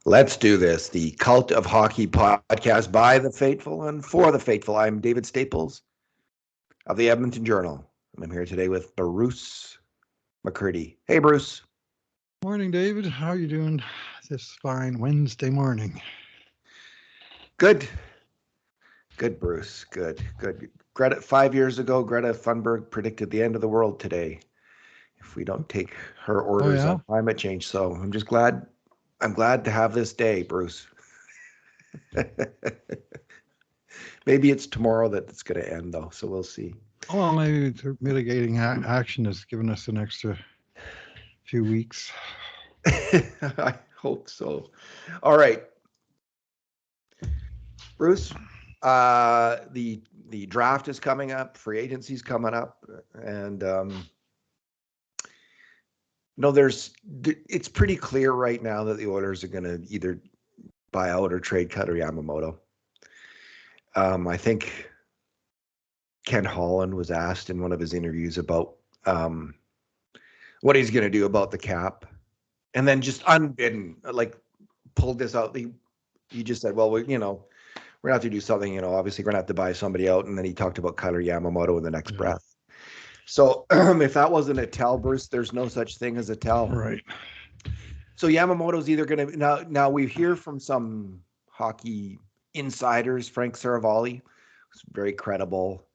Let's do this. The Cult of Hockey podcast by the faithful and for the faithful. I'm David Staples of the Edmonton Journal. And I'm here today with Bruce McCurdy. Hey, Bruce. Morning, David. How are you doing this fine Wednesday morning? Good. Good, Bruce. Good. 5 years ago, Greta Thunberg predicted the end of the world today if we don't take her orders on climate change. So I'm just glad. I'm glad to have this day, Bruce. Maybe it's tomorrow that it's going to end, though. So we'll see. Well, maybe mitigating action has given us an extra few weeks. I hope so. All right, Bruce. The draft is coming up. Free agency's coming up, and it's pretty clear right now that the Oilers are going to either buy out or trade Cutter Yamamoto. I think Ken Holland was asked in one of his interviews about what he's going to do about the cap, and then just unbidden, pulled this out. He just said, "Well, we're going to have to do something. Obviously, we're going to have to buy somebody out." And then he talked about Cutter Yamamoto in the next breath. So if that wasn't a tell, Bruce, there's no such thing as a tell. Right. So Yamamoto's either going to now we hear from some hockey insiders, Frank Saravalli, who's very credible,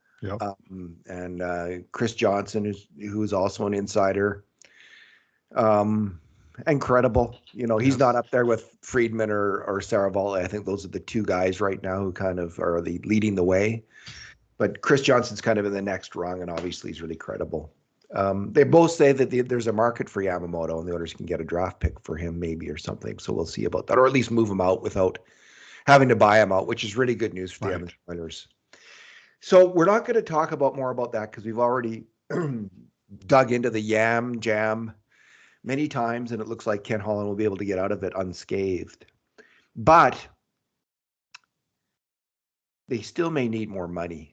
and Chris Johnson, who's also an insider, and credible. He's not up there with Friedman or Saravalli. I think those are the two guys right now who kind of are leading the way. But Chris Johnson's kind of in the next rung, and obviously he's really credible. They both say that there's a market for Yamamoto, and the Oilers can get a draft pick for him maybe or something. So we'll see about that, or at least move him out without having to buy him out, which is really good news for the Edmonton Oilers. So we're not going to talk more about that because we've already dug into the Yam Jam many times, and it looks like Ken Holland will be able to get out of it unscathed. But they still may need more money.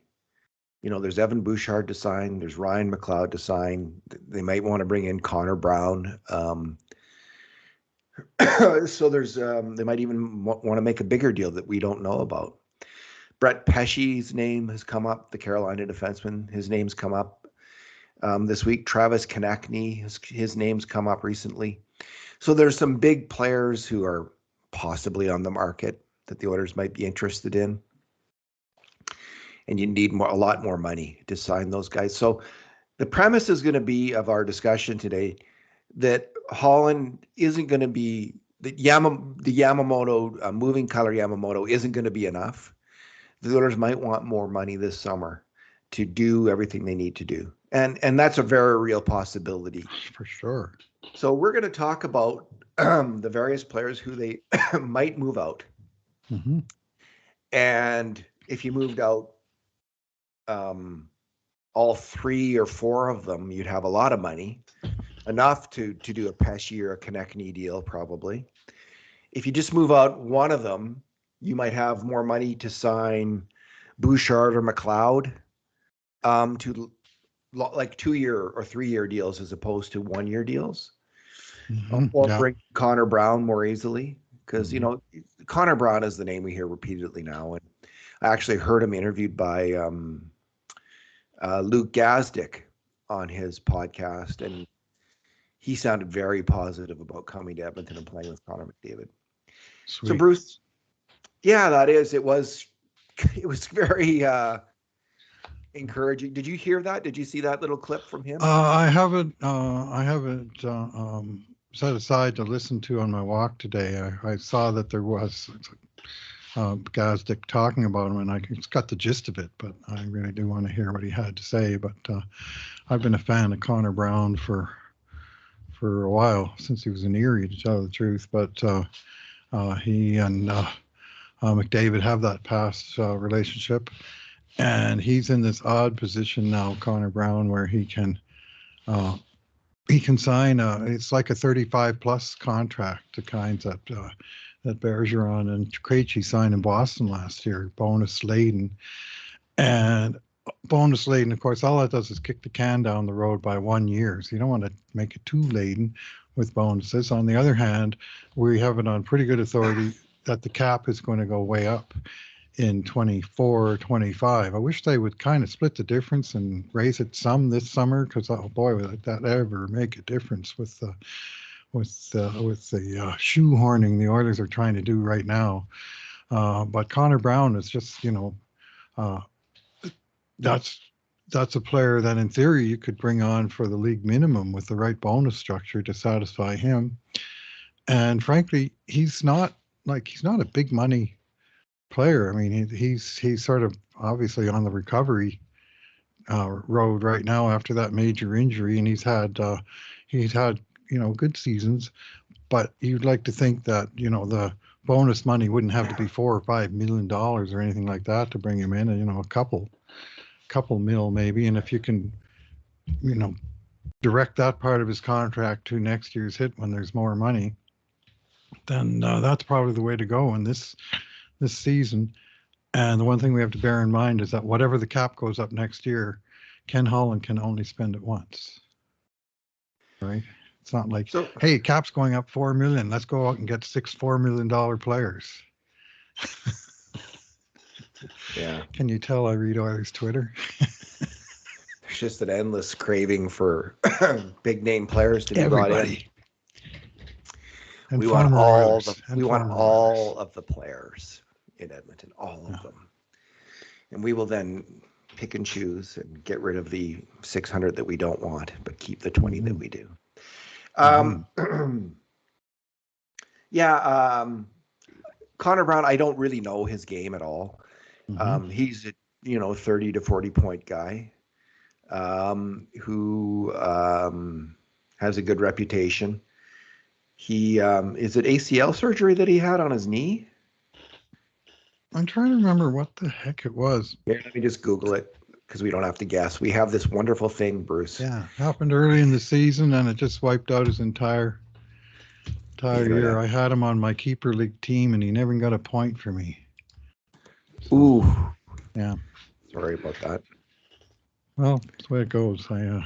There's Evan Bouchard to sign. There's Ryan McLeod to sign. They might want to bring in Connor Brown. So they might even want to make a bigger deal that we don't know about. Brett Pesce's name has come up, the Carolina defenseman. His name's come up this week. Travis Konechny, his name's come up recently. So there's some big players who are possibly on the market that the Oilers might be interested in. And you need a lot more money to sign those guys. So the premise is going to be of our discussion today that Holland isn't going to be the Yamamoto moving Cutter Yamamoto isn't going to be enough. The Oilers might want more money this summer to do everything they need to do, and that's a very real possibility for sure. So we're going to talk about the various players who they might move out, and if you moved out all 3 or 4 of them, you'd have a lot of money, enough to do a Pesce or a Konechny deal probably. If you just move out one of them, you might have more money to sign Bouchard or McLeod to 2-year or 3-year deals as opposed to 1-year deals, or bring Connor Brown more easily because Connor Brown is the name we hear repeatedly now, and I actually heard him interviewed by Luke Gazdick on his podcast, and he sounded very positive about coming to Edmonton and playing with Connor McDavid. Sweet. So Bruce, that is. It was very encouraging. Did you hear that? Did you see that little clip from him? I haven't set aside to listen to on my walk today. I saw that there was Gazdick talking about him, and I got the gist of it, but I really do want to hear what he had to say. But I've been a fan of Connor Brown for a while, since he was in Erie, to tell the truth. But he and McDavid have that past relationship, and he's in this odd position now, Connor Brown, where he can sign it's like a 35+ contract, the kinds that Bergeron and Krejci signed in Boston last year, bonus laden. And bonus laden, of course, all that does is kick the can down the road by 1 year. So you don't want to make it too laden. with bonuses. On the other hand, we have it on pretty good authority that the cap is going to go way up in 24, 25. I wish they would kind of split the difference and raise it some this summer, because oh boy, would that ever make a difference with the shoehorning the Oilers are trying to do right now. But Connor Brown is just, that's a player that in theory you could bring on for the league minimum with the right bonus structure to satisfy him. And frankly, he's not a big money player. I mean, he's sort of obviously on the recovery road right now after that major injury, and he's had good seasons. But you'd like to think that the bonus money wouldn't have to be $4 or $5 million or anything like that to bring him in, and a couple mil maybe. And if you can direct that part of his contract to next year's hit when there's more money, then that's probably the way to go in this season. And the one thing we have to bear in mind is that whatever the cap goes up next year, Ken Holland can only spend it once, right? It's not like, hey, cap's going up $4 million. Let's go out and get 6 $4 million players. Yeah. Can you tell I read Oilers Twitter? There's just an endless craving for big name players to be brought in. We want all of the players in Edmonton, all of them. And we will then pick and choose and get rid of the 600 that we don't want, but keep the 20 that we do. Connor Brown, I don't really know his game at all. He's a 30 to 40 point guy who has a good reputation. He is it ACL surgery that he had on his knee? I'm trying to remember what the heck it was. Here, let me just Google it, because we don't have to guess. We have this wonderful thing, Bruce. Yeah, happened early in the season, and it just wiped out his entire year. I had him on my keeper league team, and he never got a point for me. So, ooh. Yeah. Sorry about that. Well, that's the way it goes. I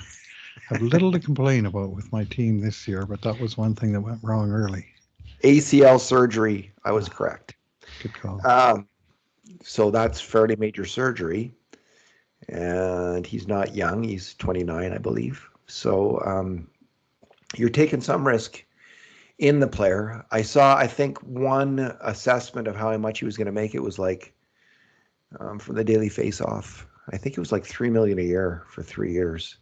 have little to complain about with my team this year, but that was one thing that went wrong early. ACL surgery. I was correct. Good call. So that's fairly major surgery. And he's not young. He's 29, I believe. So you're taking some risk in the player. I think one assessment of how much he was going to make, it was like from the Daily Face-Off, I think it was like $3 million a year for 3 years,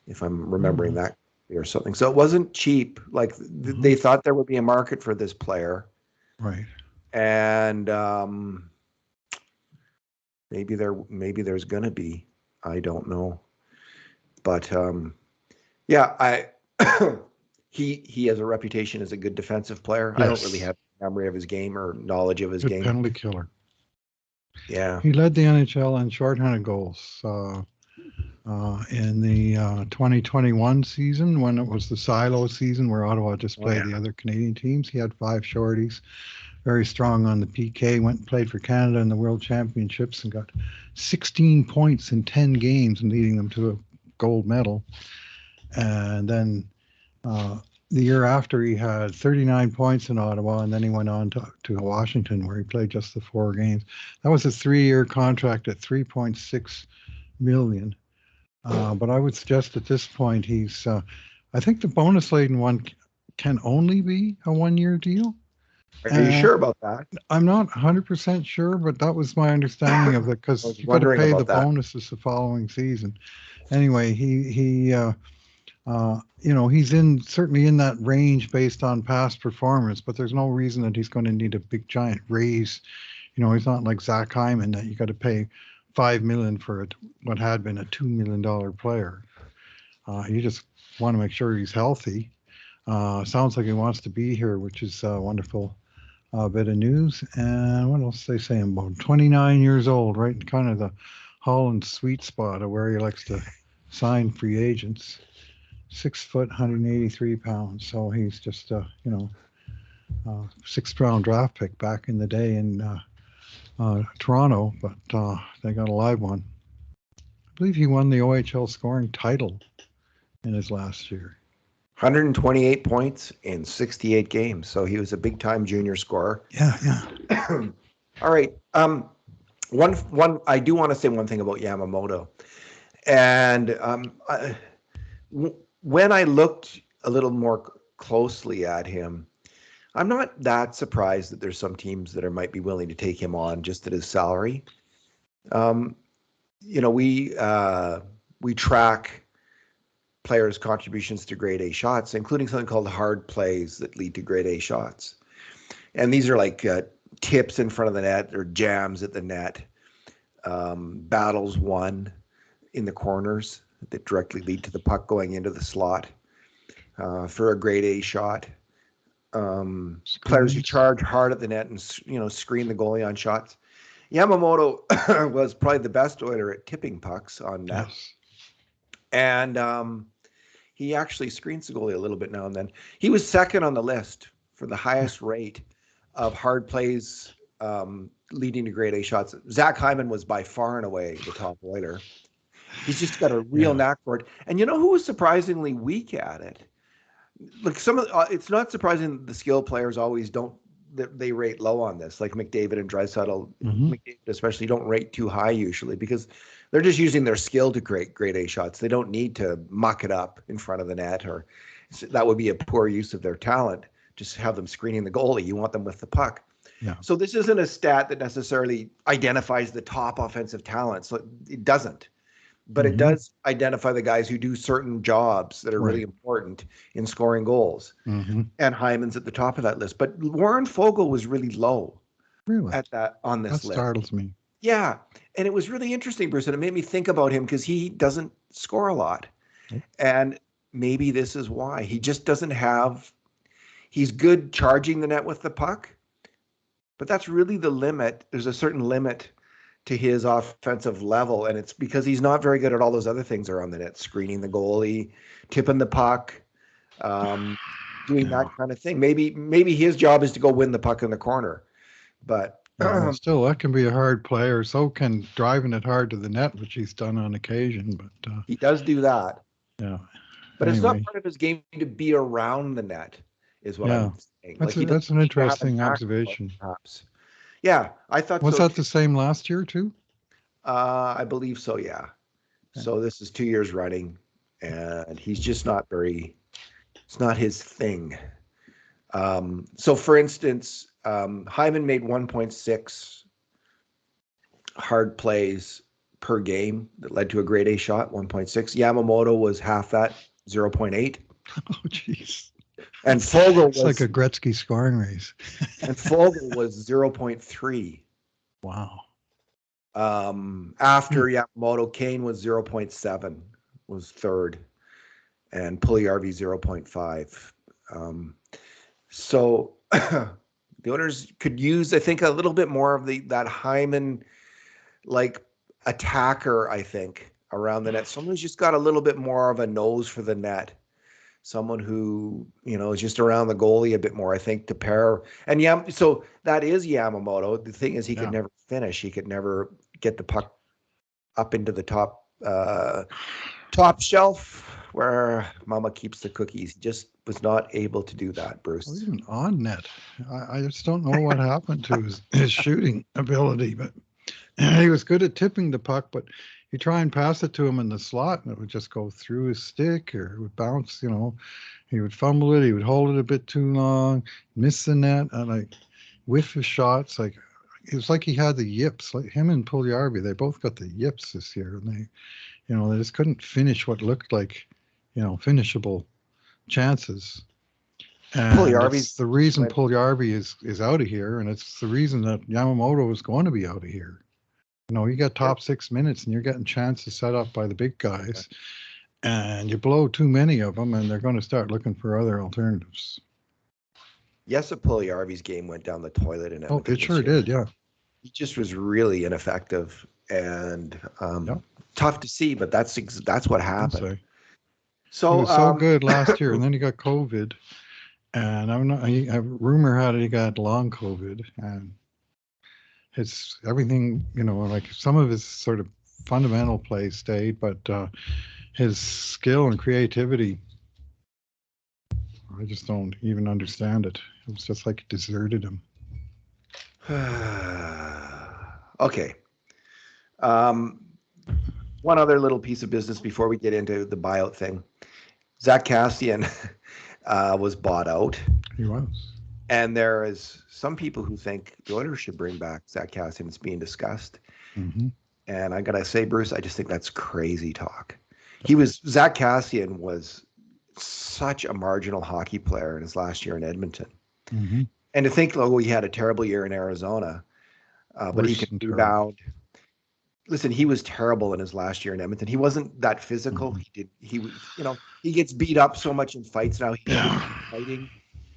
if I'm remembering that or something. So it wasn't cheap. Like they thought there would be a market for this player. Right. And maybe there's going to be. I don't know. But he has a reputation as a good defensive player. Yes. I don't really have memory of his game or knowledge of his game. Penalty killer. Yeah. He led the NHL in shorthanded goals in the 2021 season, when it was the silo season where Ottawa just played the other Canadian teams. He had 5 shorties. Very strong on the PK, went and played for Canada in the World Championships and got 16 points in 10 games and leading them to a gold medal. And then the year after, he had 39 points in Ottawa, and then he went on to Washington, where he played just the 4 games. That was a 3-year contract at $3.6 million. But I would suggest at this point he's, I think the bonus-laden one can only be a 1-year deal. Are you sure about that? I'm not 100% sure, but that was my understanding of it, because you got to pay the bonuses the following season. Anyway, he's certainly in that range based on past performance, but there's no reason that he's going to need a big giant raise. He's not like Zach Hyman that you got to pay $5 million for what had been a $2 million player. You just want to make sure he's healthy. Sounds like he wants to be here, which is a wonderful bit of news. And what else they say about 29 years old, right in kind of the Holland sweet spot of where he likes to sign free agents. 6 foot, 183 pounds. So he's just sixth round draft pick back in the day in Toronto, but they got a live one. I believe he won the OHL scoring title in his last year. 128 points in 68 games. So he was a big time junior scorer. Yeah. All right. One. I do want to say one thing about Yamamoto, and when I looked a little more closely at him, I'm not that surprised that there's some teams that might be willing to take him on just at his salary. We track players' contributions to grade A shots, including something called hard plays that lead to grade A shots. And these are like tips in front of the net or jams at the net, battles won in the corners that directly lead to the puck going into the slot for a grade A shot. Players who charge hard at the net and screen the goalie on shots. Yamamoto was probably the best Oiler at tipping pucks on net. Yes. And he actually screens the goalie a little bit now and then. He was second on the list for the highest rate of hard plays leading to grade A shots. Zach Hyman was by far and away the top Oiler. He's just got a real knack for it. And you know who was surprisingly weak at it? Like it's not surprising that the skill players always they rate low on this. Like McDavid and Draisaitl, McDavid especially, don't rate too high usually because they're just using their skill to create grade A shots. They don't need to muck it up in front of the net, or that would be a poor use of their talent. Just have them screening the goalie. You want them with the puck. Yeah. So this isn't a stat that necessarily identifies the top offensive talent. So it doesn't. But it does identify the guys who do certain jobs that are really important in scoring goals. And Hyman's at the top of that list. But Warren Foegele was really low on this list. That startles me. Yeah. And it was really interesting, Bruce. And it made me think about him because he doesn't score a lot. And maybe this is why. He just doesn't have – he's good charging the net with the puck. But that's really the limit. There's a certain limit to his offensive level, and it's because he's not very good at all those other things around the net, screening the goalie, tipping the puck, doing that kind of thing. Maybe his job is to go win the puck in the corner, but still that can be a hard player. So can driving it hard to the net, which he's done on occasion. But he does do that. Yeah, but it's not part of his game to be around the net, is what I'm saying. That's an interesting observation. Perhaps. Yeah, I thought. Was that the same last year too? I believe so. Yeah. So this is 2 years running, and he's just not very. It's not his thing. So, for instance, Hyman made 1.6 hard plays per game that led to a grade A shot. 1.6. Yamamoto was half that, 0.8. Oh, jeez. And Foegele was like a Gretzky scoring race. And Foegele was 0.3. Wow. After Yamamoto, Kane was 0.7, was third, and Puljujarvi 0.5. So the Oilers could use, I think, a little bit more of that Hyman like attacker, I think, around the net. Someone who's just got a little bit more of a nose for the net. Someone who, is just around the goalie a bit more, I think, to pair. And so that is Yamamoto. The thing is, he could never finish. He could never get the puck up into the top shelf where Mama keeps the cookies. He just was not able to do that, Bruce. Well, even on net, I just don't know what happened to his shooting ability. But he was good at tipping the puck, but you try and pass it to him in the slot, and it would just go through his stick, or it would bounce. He would fumble it. He would hold it a bit too long, miss the net, and whiff his shots. It was like he had the yips. Like him and Puljujarvi, they both got the yips this year, and they just couldn't finish what looked like, finishable chances. And it's the reason Puljujarvi is out of here, and it's the reason that Yamamoto is going to be out of here. You got top 6 minutes and you're getting chances set up by the big guys, and you blow too many of them, and they're going to start looking for other alternatives. Yes, Puljujarvi's game went down the toilet in Edmonton. Oh, it sure did, yeah. He just was really ineffective and tough to see, but that's what happened. So he was so good last year, and then he got COVID, and rumor had it he got long COVID, and it's everything, like some of his sort of fundamental play stayed, but his skill and creativity I just don't even understand it. It was just like it deserted him. Okay. One other little piece of business before we get into the buyout thing. Zach Kassian was bought out. He was. And there is some people who think the Oilers should bring back Zach Kassian. It's being discussed. Mm-hmm. And I got to say, Bruce, I just think that's crazy talk. Zach Kassian was such a marginal hockey player in his last year in Edmonton. Mm-hmm. And to think, he had a terrible year in Arizona, but he can rebound. Listen, he was terrible in his last year in Edmonton. He wasn't that physical. Mm-hmm. He gets beat up so much in fights now. He shouldn't be fighting.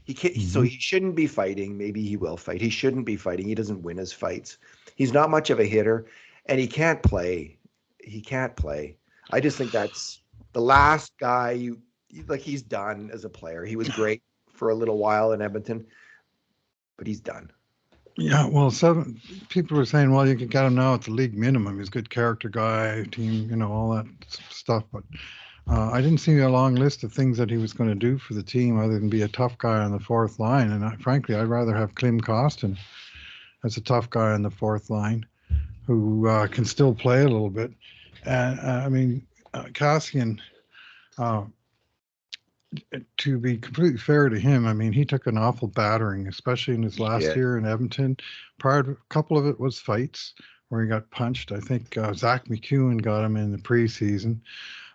He can't, mm-hmm. So he shouldn't be fighting. Maybe he will fight. He shouldn't be fighting. He doesn't win his fights. He's not much of a hitter, and he can't play. I just think that's the last guy he's done as a player. He was great for a little while in Edmonton, but he's done. Yeah, well, people were saying, well, you can get him now at the league minimum. He's a good character guy, team, all that stuff. But I didn't see a long list of things that he was going to do for the team other than be a tough guy on the fourth line. And frankly, I'd rather have Klim Kostin as a tough guy on the fourth line who can still play a little bit. And Kassian, to be completely fair to him, he took an awful battering, especially in his last year in Edmonton. A couple of it was fights where he got punched. I think Zach McEwen got him in the preseason.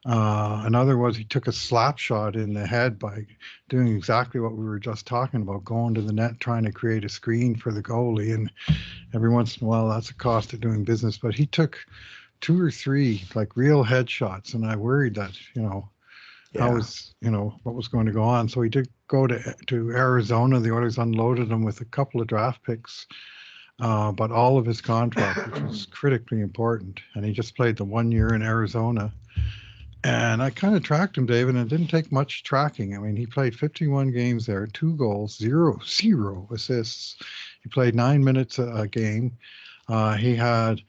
Another was he took a slap shot in the head by doing exactly what we were just talking about, going to the net, trying to create a screen for the goalie. And every once in a while, that's a cost of doing business. But he took 2 or 3 real headshots, and I worried that, how was, what was going to go on. So he did go to Arizona. The Oilers unloaded him with a couple of draft picks, but all of his contract, which was critically important. And he just played the 1 year in Arizona. And I kind of tracked him, David, and it didn't take much tracking. He played 51 games there, 2 goals, zero assists. He played 9 minutes a game. He had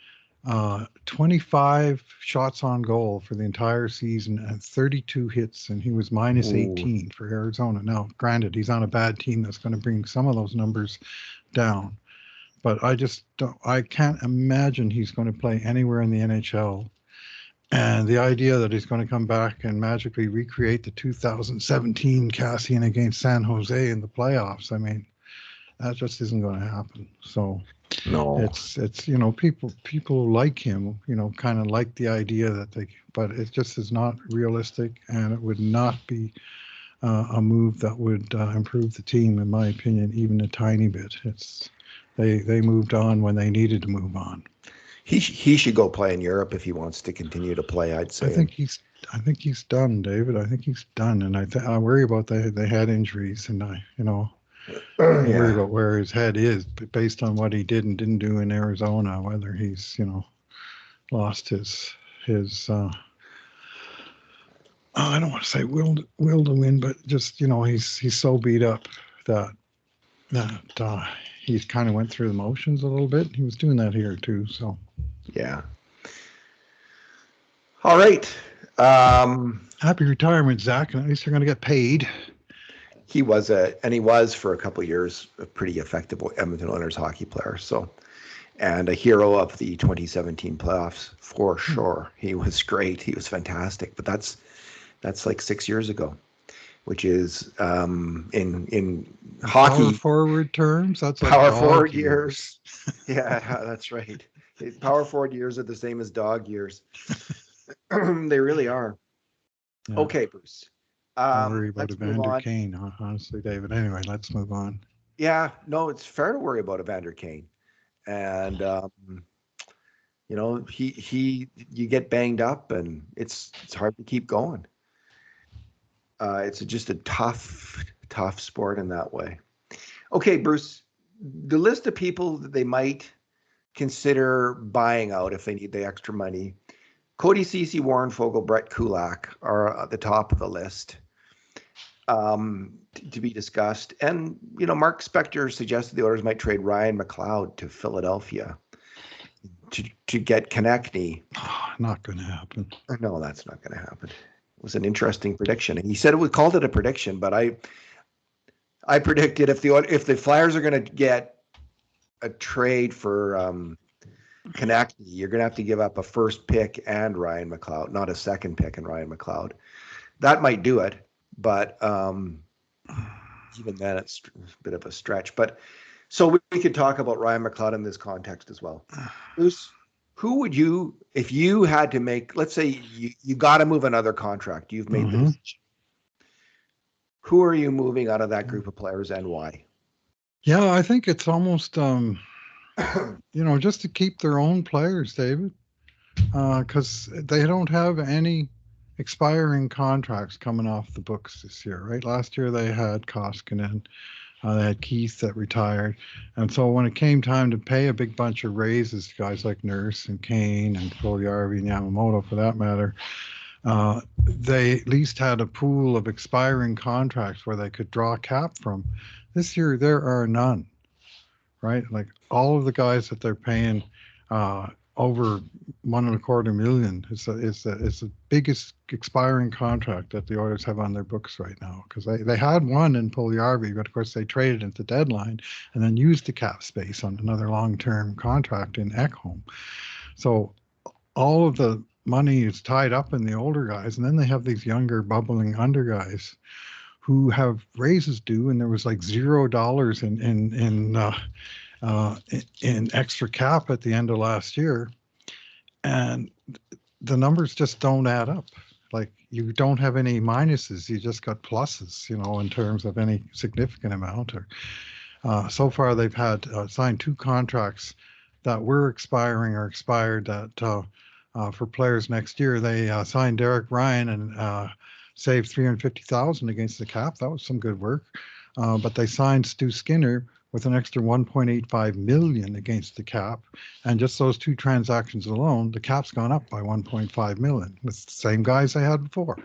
25 shots on goal for the entire season and 32 hits, and he was minus 18 for Arizona. Now, granted, he's on a bad team that's going to bring some of those numbers down, but I can't imagine he's going to play anywhere in the NHL. And the idea that he's going to come back and magically recreate the 2017 Kassian against San Jose in the playoffs, that just isn't going to happen. So no, it's people like him, kind of like the idea but it just is not realistic, and it would not be a move that would improve the team, in my opinion, even a tiny bit. They moved on when they needed to move on. He should go play in Europe if he wants to continue to play, I'd say. I think he's done, David. I think he's done, and I worry about they had injuries, and I worry about where his head is based on what he did and didn't do in Arizona, whether he's lost his I don't want to say will to win, but just he's so beat up that he kind of went through the motions a little bit. He was doing that here too, so yeah. All right. Happy retirement, Zach. At least you're going to get paid. He was for a couple of years a pretty effective Edmonton Oilers hockey player. So, and a hero of the 2017 playoffs for sure. He was great. He was fantastic. But that's like 6 years ago, which is in hockey power forward terms. That's like power forward years. Yeah, that's right. Power forward years are the same as dog years. They really are. Yeah. Okay, Bruce. Don't worry about Evander Kane, honestly, David. Anyway, let's move on. Yeah, no, it's fair to worry about Evander Kane, and you get banged up, and it's hard to keep going. It's just a tough sport in that way. Okay, Bruce, the list of people that they might consider buying out if they need the extra money: Cody Ceci, Warren Foegele, Brett Kulak are at the top of the list. To be discussed. And, Mark Spector suggested the Oilers might trade Ryan McLeod to Philadelphia to get Konechny. Not going to happen. No, that's not going to happen. It was an interesting prediction. And he said called it a prediction, but I predicted if the Flyers are going to get a trade for Konechny, you're going to have to give up a first pick and Ryan McLeod, not a second pick and Ryan McLeod. That might do it, but even then it's a bit of a stretch. But so we could talk about Ryan McLeod in this context as well. Bruce, who would you, if you had to make, let's say you got to move another contract, you've made the decision. Who are you moving out of that group of players and why? Yeah, I think it's almost, just to keep their own players, David, because they don't have any expiring contracts coming off the books this year, right? Last year they had Koskinen, they had Keith that retired. And so when it came time to pay a big bunch of raises to guys like Nurse and Kane and Foegele and Yamamoto for that matter, they at least had a pool of expiring contracts where they could draw cap from. This year there are none, right? Like all of the guys that they're paying over $1.25 million is the biggest expiring contract that the Oilers have on their books right now, because they had one in Puljujarvi, but of course they traded at the deadline and then used the cap space on another long-term contract in Ekholm. So all of the money is tied up in the older guys, and then they have these younger bubbling under guys who have raises due, and there was like $0 in extra cap at the end of last year, and the numbers just don't add up. Like you don't have any minuses, you just got pluses, in terms of any significant amount. Or so far they've had signed 2 contracts that were expiring or expired that for players next year. They signed Derek Ryan and saved $350,000 against the cap. That was some good work. But they signed Stu Skinner with an extra $1.85 million against the cap, and just those 2 transactions alone, the cap's gone up by $1.5 million with the same guys they had before.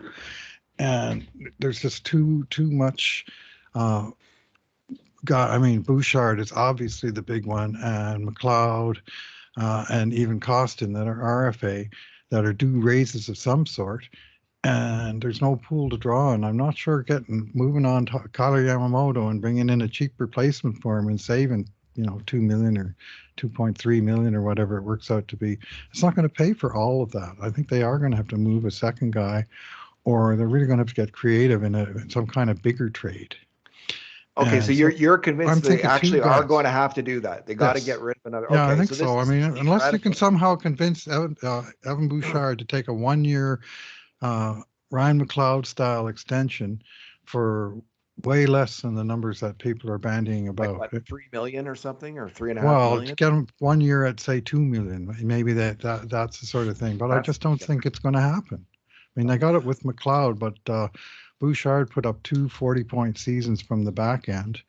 And there's just too much. Bouchard is obviously the big one, and McLeod, and even Costin that are RFA that are due raises of some sort. And there's no pool to draw on. I'm not sure moving on to Kyle Yamamoto and bringing in a cheap replacement for him and saving, $2 million or $2.3 million or whatever it works out to be. It's not going to pay for all of that. I think they are going to have to move a second guy, or they're really going to have to get creative in some kind of bigger trade. Okay, so you're convinced they actually are going to have to do that. They got to get rid of another. Yeah, okay, I think so. Unless you can somehow convince Evan Bouchard to take a 1-year Ryan McLeod style extension for way less than the numbers that people are bandying about. Like what, $3 million or something, or $3.5 million? Well, to get him 1 year at say $2 million, maybe that's the sort of thing. But I just don't think it's going to happen. They got it with McLeod, but Bouchard put up 2 40-point seasons from the back end,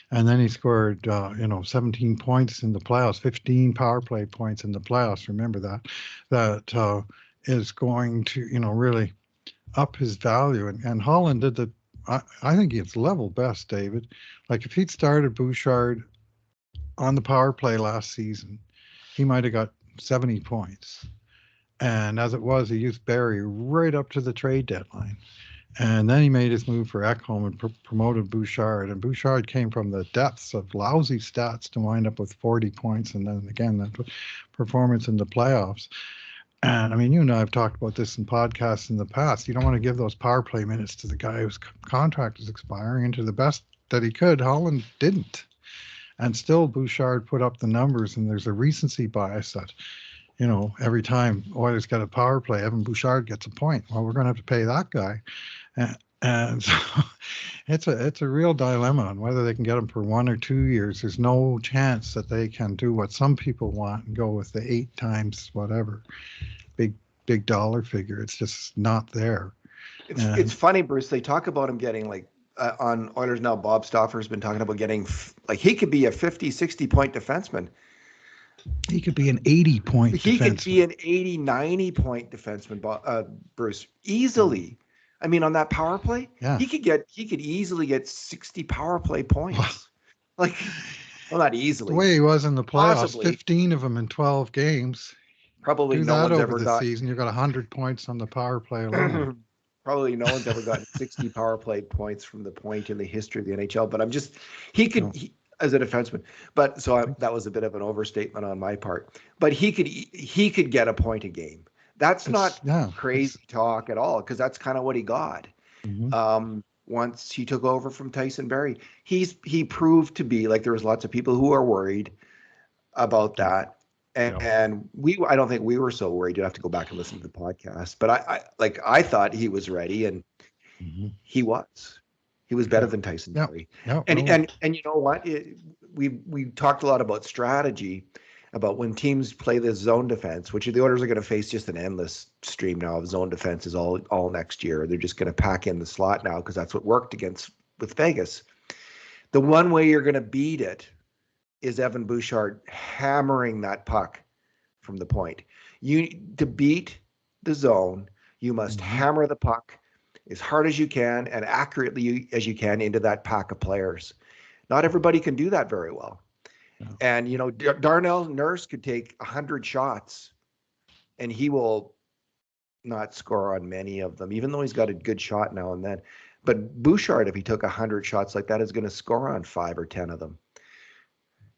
and then he scored 17 points in the playoffs, 15 power play points in the playoffs. Remember that is going to really up his value. And Holland did I think it's level best, David. Like if he'd started Bouchard on the power play last season, he might have got 70 points. And as it was, he used Barry right up to the trade deadline. And then he made his move for Ekholm and promoted Bouchard. And Bouchard came from the depths of lousy stats to wind up with 40 points. And then again, that performance in the playoffs. And you and I have talked about this in podcasts in the past. You don't want to give those power play minutes to the guy whose contract is expiring, and to the best that he could. Holland didn't. And still Bouchard put up the numbers, and there's a recency bias that, every time Oilers get a power play, Evan Bouchard gets a point. Well, we're going to have to pay that guy. And so it's a real dilemma on whether they can get him for 1 or 2 years. There's no chance that they can do what some people want and go with the 8 times whatever big dollar figure. It's just not there. It's funny, Bruce. They talk about him getting on Oilers Now. Bob Stauffer's been talking about getting he could be a 50, 60 point defenseman. He could be an 80 point defenseman. He could be an 80, 90 point defenseman, Bruce, easily. On that power play, yeah. he could easily get 60 power play points. Not easily. The way he was in the playoffs, Possibly. 15 of them in 12 games. Probably do no that one's over ever the season. You've got 100 points on the power play alone. Probably no one's ever gotten 60 power play points from the point in the history of the NHL. But he could, as a defenseman. But that was a bit of an overstatement on my part. But he could get a point a game. That's not crazy talk at all, because that's kind of what he got. Once he took over from Tyson Barrie, he proved to be, like, there was lots of people who are worried about that. And I don't think we were so worried. You'd have to go back and listen to the podcast. But I thought he was ready, and he was. He was better than Tyson Barrie. And you know what? We talked a lot about strategy, about when teams play this zone defense, which the Oilers are going to face just an endless stream now of zone defenses all next year. They're just going to pack in the slot now because that's what worked with Vegas. The one way you're going to beat it is Evan Bouchard hammering that puck from the point. To beat the zone, you must hammer the puck as hard as you can and accurately as you can into that pack of players. Not everybody can do that very well. No. And, you know, Darnell Nurse could take 100 shots and he will not score on many of them, even though he's got a good shot now and then. But Bouchard, if he took 100 shots like that, is going to score on 5 or 10 of them.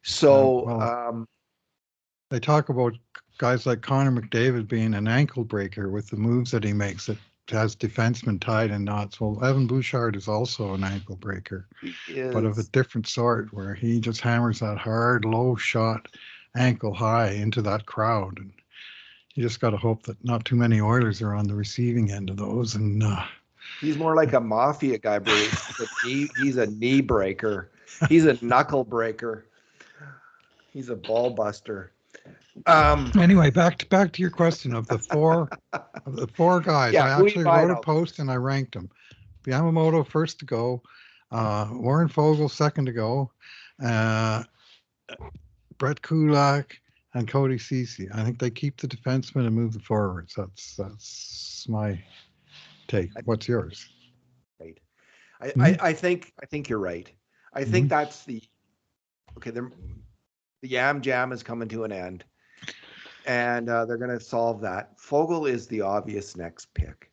So they talk about guys like Connor McDavid being an ankle breaker with the moves that he makes that has defensemen tied in knots. Well, Evan Bouchard is also an ankle breaker, but of a different sort, where he just hammers that hard, low shot, ankle high into that crowd. And you just got to hope that not too many Oilers are on the receiving end of those. And he's more like a mafia guy, Bruce. He's a knee breaker. He's a knuckle breaker. He's a ball buster. Anyway, back to your question of the four guys. I actually wrote a post and I ranked them. Yamamoto first to go, Warren Foegele second to go, Brett Kulak and Cody Ceci. I think they keep the defensemen and move the forwards. That's my take. What's yours? Right. I think you're right. I think that's the Yam Jam is coming to an end, and they're going to solve that. Foegele is the obvious next pick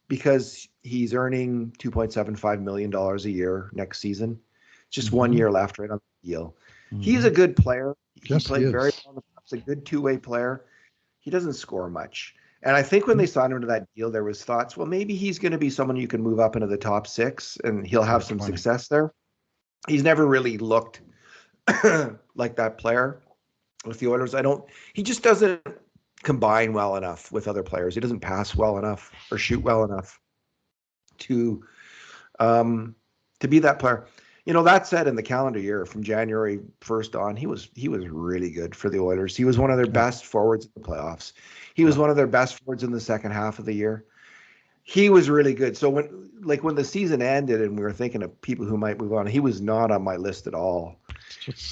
because he's earning $2.75 million a year next season. Just 1 year left right on the deal. He's a good player. He played very well. He's a good two-way player. He doesn't score much. And I think when they signed him to that deal, there was thoughts, well, maybe he's going to be someone you can move up into the top 6 and he'll have some success there. He's never really looked like that player with the Oilers. He just doesn't combine well enough with other players. He doesn't pass well enough or shoot well enough to be that player. You know, that said, in the calendar year from January 1st on, he was really good for the Oilers. He was one of their best forwards in the playoffs. He was one of their best forwards in the second half of the year. He was really good. So when the season ended and we were thinking of people who might move on, he was not on my list at all.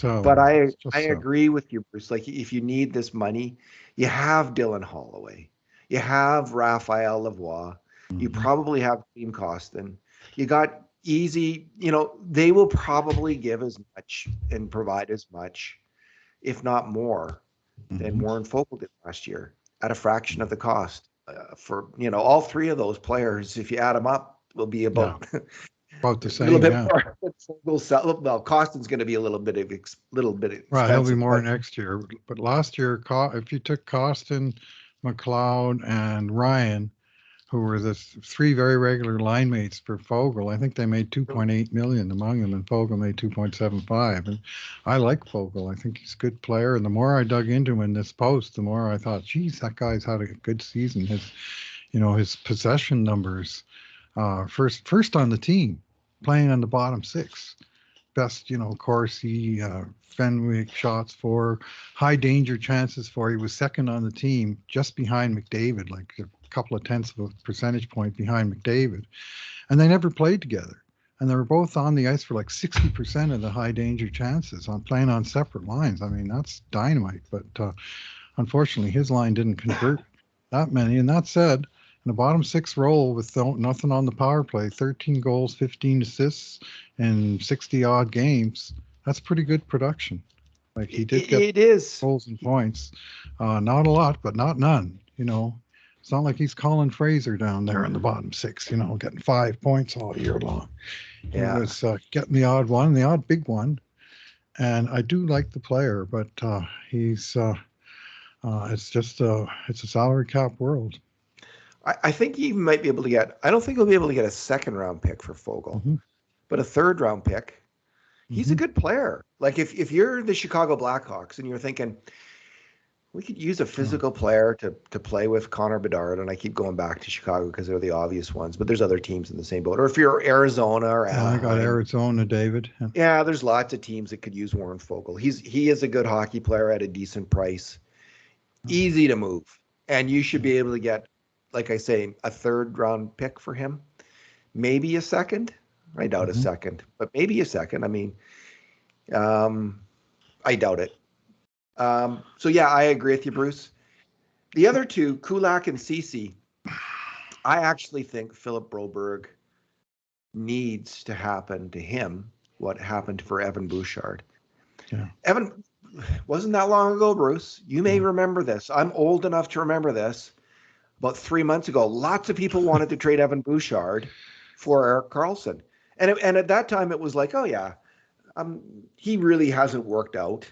But I agree with you, Bruce. Like, if you need this money, you have Dylan Holloway, you have Raphael Lavoie, you probably have Team Costin, you got Easy. You know, they will probably give as much and provide as much, if not more, than Warren Foegele did last year at a fraction of the cost. For all three of those players, if you add them up, will be about the same. A little bit more. Well, Costin's going to be a little bit expensive. Right, he'll be more next year. But last year, if you took Costin, McLeod, and Ryan, who were the three very regular line mates for Foegele, I think they made $2.8 million among them, and Foegele made $2.75. And I like Foegele. I think he's a good player. And the more I dug into him in this post, the more I thought, geez, that guy's had a good season. His possession numbers, first on the team, playing on the bottom 6. Best, Corsi, Fenwick shots for, high danger chances for. He was second on the team, just behind McDavid, like a couple of tenths of a percentage point behind McDavid. And they never played together. And they were both on the ice for like 60% of the high danger chances on playing on separate lines. I mean, that's dynamite. But unfortunately, his line didn't convert that many. And that said, in the bottom 6 role with nothing on the power play, 13 goals, 15 assists in 60-odd games, that's pretty good production. Like, he did get goals and points. Not a lot, but not none, It's not like he's Colin Fraser down there in the bottom six, getting 5 points all year long. Yeah. He was getting the odd one, the odd big one. And I do like the player, but he's it's a salary cap world. I think he might be able to get, I don't think he'll be able to get a second round pick for Foegele, but a third round pick. He's a good player. Like if you're the Chicago Blackhawks and you're thinking, we could use a physical player to play with Connor Bedard, and I keep going back to Chicago because they're the obvious ones, but there's other teams in the same boat. Or if you're Arizona or Anaheim. I got Arizona, David. Yeah, there's lots of teams that could use Warren Foegele. He is a good hockey player at a decent price. Easy to move. And you should be able to get, like I say, a third round pick for him. Maybe a second. I doubt a second, but maybe a second. I mean, I doubt it. So yeah, I agree with you, Bruce. The other two, Kulak and Ceci, I actually think Philip Broberg needs to happen to him what happened for Evan Bouchard. Yeah. Evan, wasn't that long ago, Bruce. You may remember this. I'm old enough to remember this. About 3 months ago, lots of people wanted to trade Evan Bouchard for Erik Karlsson. And at that time, it was like, oh, yeah, he really hasn't worked out.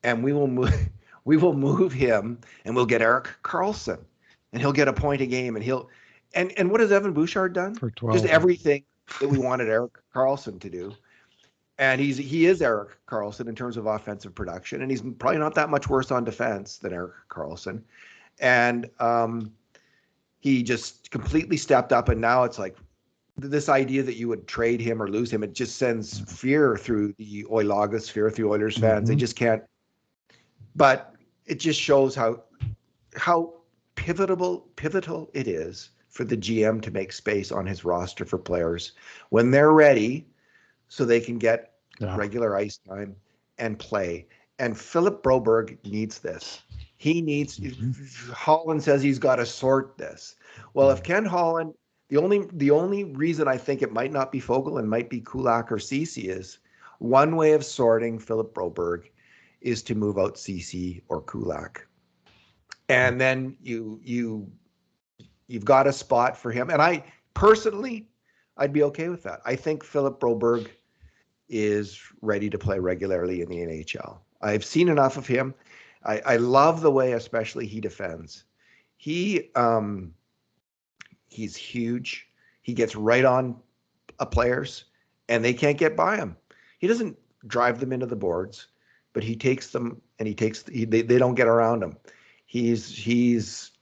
And we will move him, and we'll get Erik Karlsson, and he'll get a point a game, and what has Evan Bouchard done? For 12. Just everything that we wanted Erik Karlsson to do. And he is Erik Karlsson in terms of offensive production, and he's probably not that much worse on defense than Erik Karlsson. And he just completely stepped up, and now it's like this idea that you would trade him or lose him, it just sends fear through the Oilogosphere, through Oilers fans. They just can't. But it just shows how pivotal it is for the GM to make space on his roster for players when they're ready, so they can get regular ice time and play. And Philip Broberg needs this. He needs. Holland says he's got to sort this. Well, if Ken Holland, the only reason I think it might not be Foegele and might be Kulak or Ceci is one way of sorting Philip Broberg is to move out Ceci or Kulak, and then you've got a spot for him. And I personally, I'd be okay with that. I think Philip Broberg is ready to play regularly in the NHL. I've seen enough of him. I love the way, especially he defends. He's huge. He gets right on players, and they can't get by him. He doesn't drive them into the boards, but he takes them, and they don't get around him. He's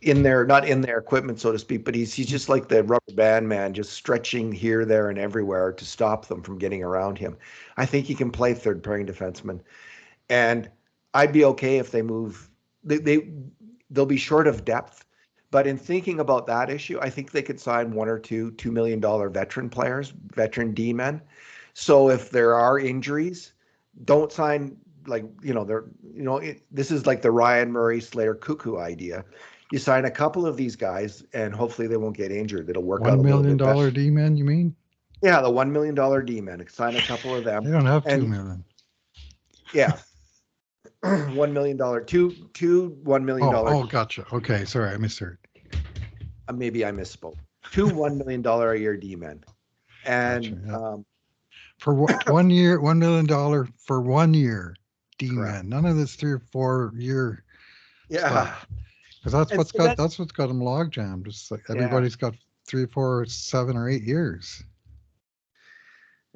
in there, not in their equipment, so to speak, but he's just like the rubber band man, just stretching here, there, and everywhere to stop them from getting around him. I think he can play third pairing defenseman, and I'd be okay if they move. They'll be short of depth, but in thinking about that issue, I think they could sign one or two $2 million veteran players, veteran D-men. So if there are injuries, don't sign this is like the Ryan Murray, Slater, Cuckoo idea. You sign a couple of these guys, and hopefully they won't get injured. It'll work out. $1 million D-men, you mean? Yeah, the $1 million D-men. Sign a couple of them. They don't have $2 million. Yeah. $1 million, two $1 million. Oh, gotcha. Okay, sorry, I misheard. Maybe I misspoke. Two $1 million a year D-men, and gotcha, for 1 year, $1 million for 1 year D-men. Correct. None of this 3 or 4 year. Yeah, because that's what's got them log jammed. It's like everybody's got 3, 4, 7, or 8 years.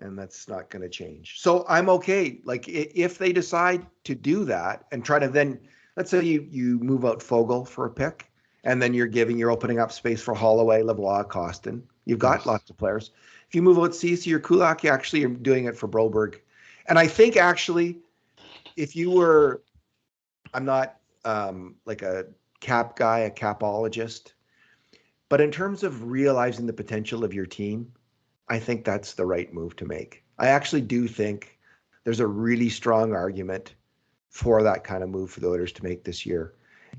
And that's not going to change. So I'm okay. Like if they decide to do that and try to then, let's say you move out Foegele for a pick, and then you're opening up space for Holloway, Lavoie, Costin. You've got lots of players. If you move out Ceci or Kulak, you actually are doing it for Broberg. And I think actually, if you were, I'm not like a cap guy, a capologist, but in terms of realizing the potential of your team, I think that's the right move to make. I actually do think there's a really strong argument for that kind of move for the Oilers to make this year,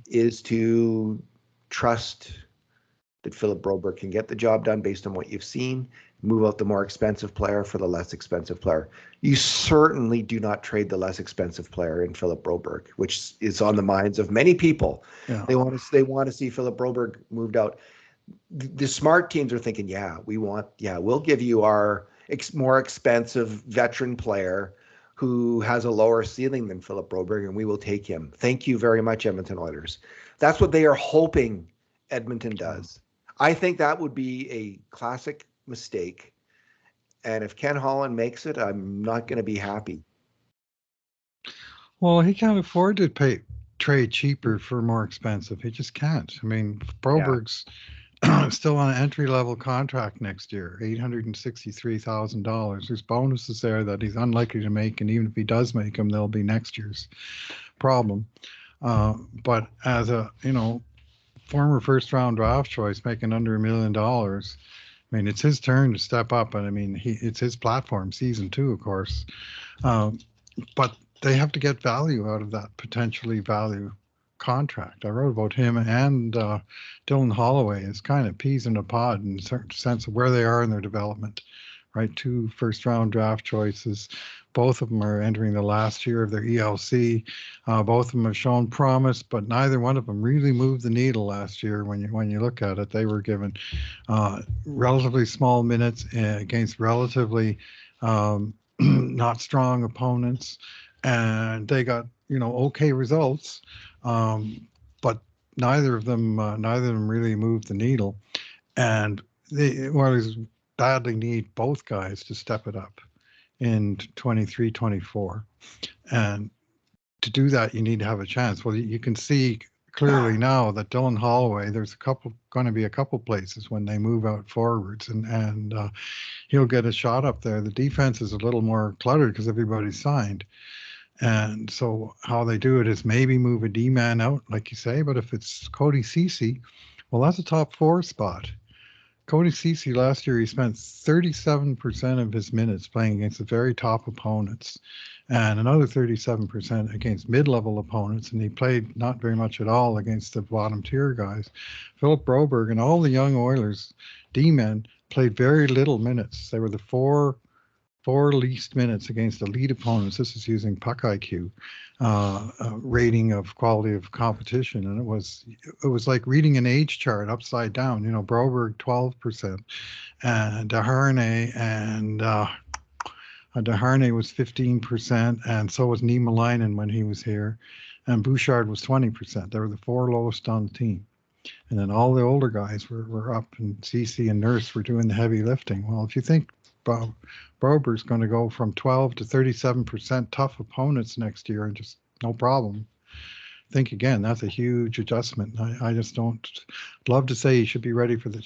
is to trust that Philip Broberg can get the job done based on what you've seen. Move out the more expensive player for the less expensive player. You certainly do not trade the less expensive player in Philip Broberg, which is on the minds of many people. Yeah. They want to see Philip Broberg moved out. The smart teams are thinking, we'll give you our more expensive veteran player who has a lower ceiling than Philip Broberg, and we will take him. Thank you very much, Edmonton Oilers. That's what they are hoping Edmonton does. I think that would be a classic mistake. And if Ken Holland makes it, I'm not going to be happy. Well, he can't afford to trade cheaper for more expensive. He just can't. I mean, Broberg's still on an entry-level contract next year, $863,000. There's bonuses there that he's unlikely to make, and even if he does make them, they'll be next year's problem. But as a former first-round draft choice making under $1 million, I mean, it's his turn to step up, and I mean, it's his platform, season 2, of course. But they have to get value out of that potentially value contract. I wrote about him and Dylan Holloway as kind of peas in a pod in a certain sense of where they are in their development, right? 2 first-round draft choices. Both of them are entering the last year of their ELC. Both of them have shown promise, but neither one of them really moved the needle last year. When you look at it, they were given relatively small minutes against relatively not strong opponents, and they got okay results. But neither of them really moved the needle, and the Oilers badly need both guys to step it up in 23-24, and to do that you need to have a chance. Well, you can see clearly now that Dylan Holloway, there's going to be a couple places when they move out forwards, and he'll get a shot up there. The defense is a little more cluttered because everybody's signed. And so how they do it is maybe move a D-man out, like you say, but if it's Cody Ceci, well, that's a top 4 spot. Cody Ceci last year, he spent 37% of his minutes playing against the very top opponents and another 37% against mid-level opponents, and he played not very much at all against the bottom tier guys. Philip Broberg and all the young Oilers D-men played very little minutes. They were the four least minutes against elite opponents. This is using Puck IQ rating of quality of competition, and it was like reading an age chart upside down. Broberg 12%, and Desharnais was 15%, and so was Niemelainen when he was here, and Bouchard was 20%. They were the 4 lowest on the team. And then all the older guys were up, and Ceci and Nurse were doing the heavy lifting. Well, if you think Broberg's going to go from 12 to 37% tough opponents next year and just no problem, think again. That's a huge adjustment. I just don't love to say he should be ready for the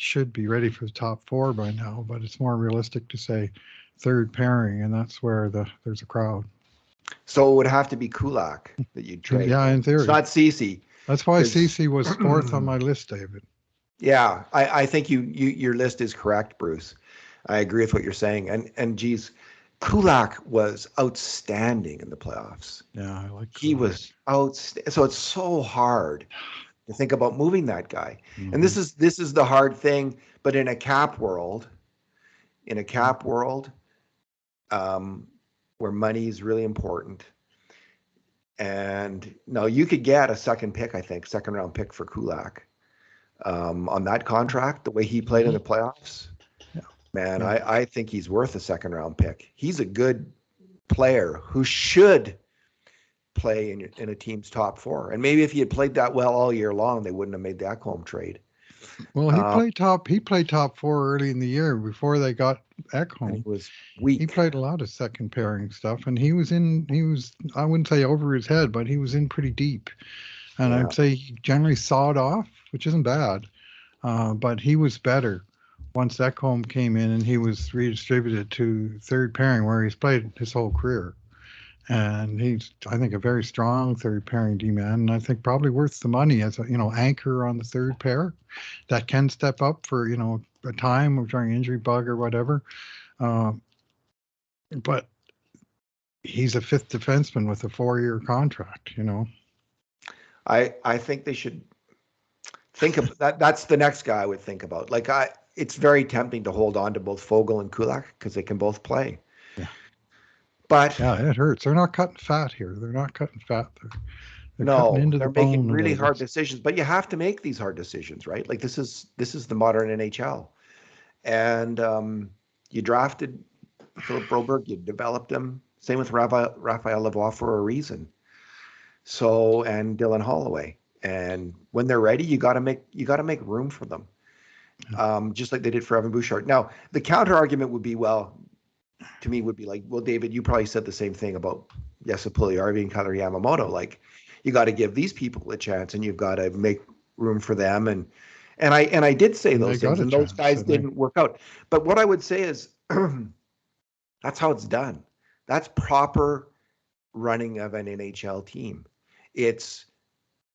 top 4 by now, but it's more realistic to say third pairing, and that's where there's a crowd. So it would have to be Kulak that you'd trade. Yeah, in theory. It's not Ceci. That's why Ceci was 4th on my list, David. Yeah, I think your list is correct, Bruce. I agree with what you're saying. And geez, Kulak was outstanding in the playoffs. Yeah, I like Kulak. He was outstanding. So it's so hard to think about moving that guy. Mm-hmm. And this is the hard thing. But in a cap world, where money is really important, and no, you could get a second round pick for Kulak on that contract, the way he played in the playoffs. Yeah. Man, yeah. I think he's worth a second round pick. He's a good player who should play in a team's top 4. And maybe if he had played that well all year long, they wouldn't have made that Ekholm trade. Well, he played top 4 early in the year before they got Ekholm. He was weak. He played a lot of second pairing stuff, and he was I wouldn't say over his head, but he was in pretty deep. And I'd say he generally sawed off, which isn't bad. But he was better once Ekholm came in, and he was redistributed to third pairing, where he's played his whole career. And he's, I think, a very strong third pairing D-man, and I think probably worth the money as a anchor on the third pair that can step up for a time or during injury bug or whatever. But he's a 5th defenseman with a 4-year contract. I think they should think of that. That's the next guy I would think about. Like it's very tempting to hold on to both Foegele and Kulak because they can both play. Yeah. But yeah, it hurts. They're not cutting fat here. They're not cutting fat. They're cutting into they're the bone. making really hard decisions. But you have to make these hard decisions, right? Like this is the modern NHL, and you drafted Philip Broberg, you developed him. Same with Raphael Lavoie for a reason. So and Dylan Holloway, and when they're ready, you got to make room for them, just like they did for Evan Bouchard. Now the counter argument would be, well, David, you probably said the same thing about Jesse Puljujärvi and Kailer Yamamoto. Like, you got to give these people a chance, and you've got to make room for them. And I did say those things, and those guys didn't work out. But what I would say is, that's how it's done. That's proper running of an NHL team.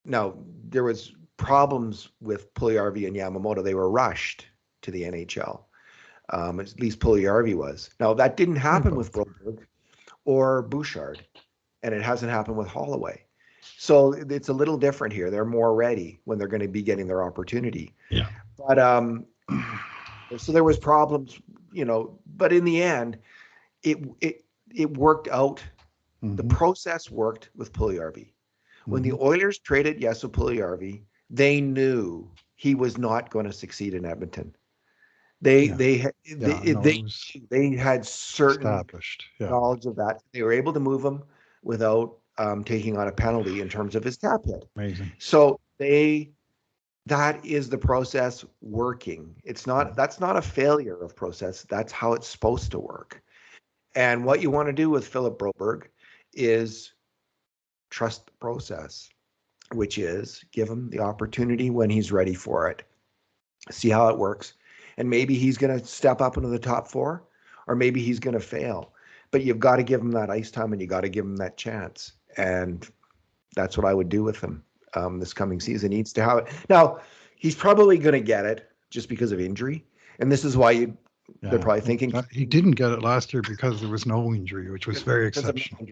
Now there was problems with Puljujärvi and Yamamoto. They were rushed to the NHL. At least Puljujärvi was. Now that didn't happen with Broberg or Bouchard, and it hasn't happened with Holloway. So it's a little different here. They're more ready when they're going to be getting their opportunity. Yeah. But so there was problems, but in the end, it worked out. Mm-hmm. The process worked with Puljujärvi. When the Oilers traded Jesse Puljujärvi, they knew he was not going to succeed in Edmonton. They had certain knowledge of that. They were able to move him without taking on a penalty in terms of his cap hit. Amazing. So that is the process working. That's not a failure of process. That's how it's supposed to work. And what you want to do with Philip Broberg is trust the process, which is give him the opportunity when he's ready for it. See how it works. And maybe he's going to step up into the top four, or maybe he's going to fail. But you've got to give him that ice time, and you got to give him that chance. And that's what I would do with him this coming season. He needs to have it. Now, he's probably going to get it just because of injury. And this is why they're probably thinking. He didn't get it last year because there was no injury, which was very exceptional.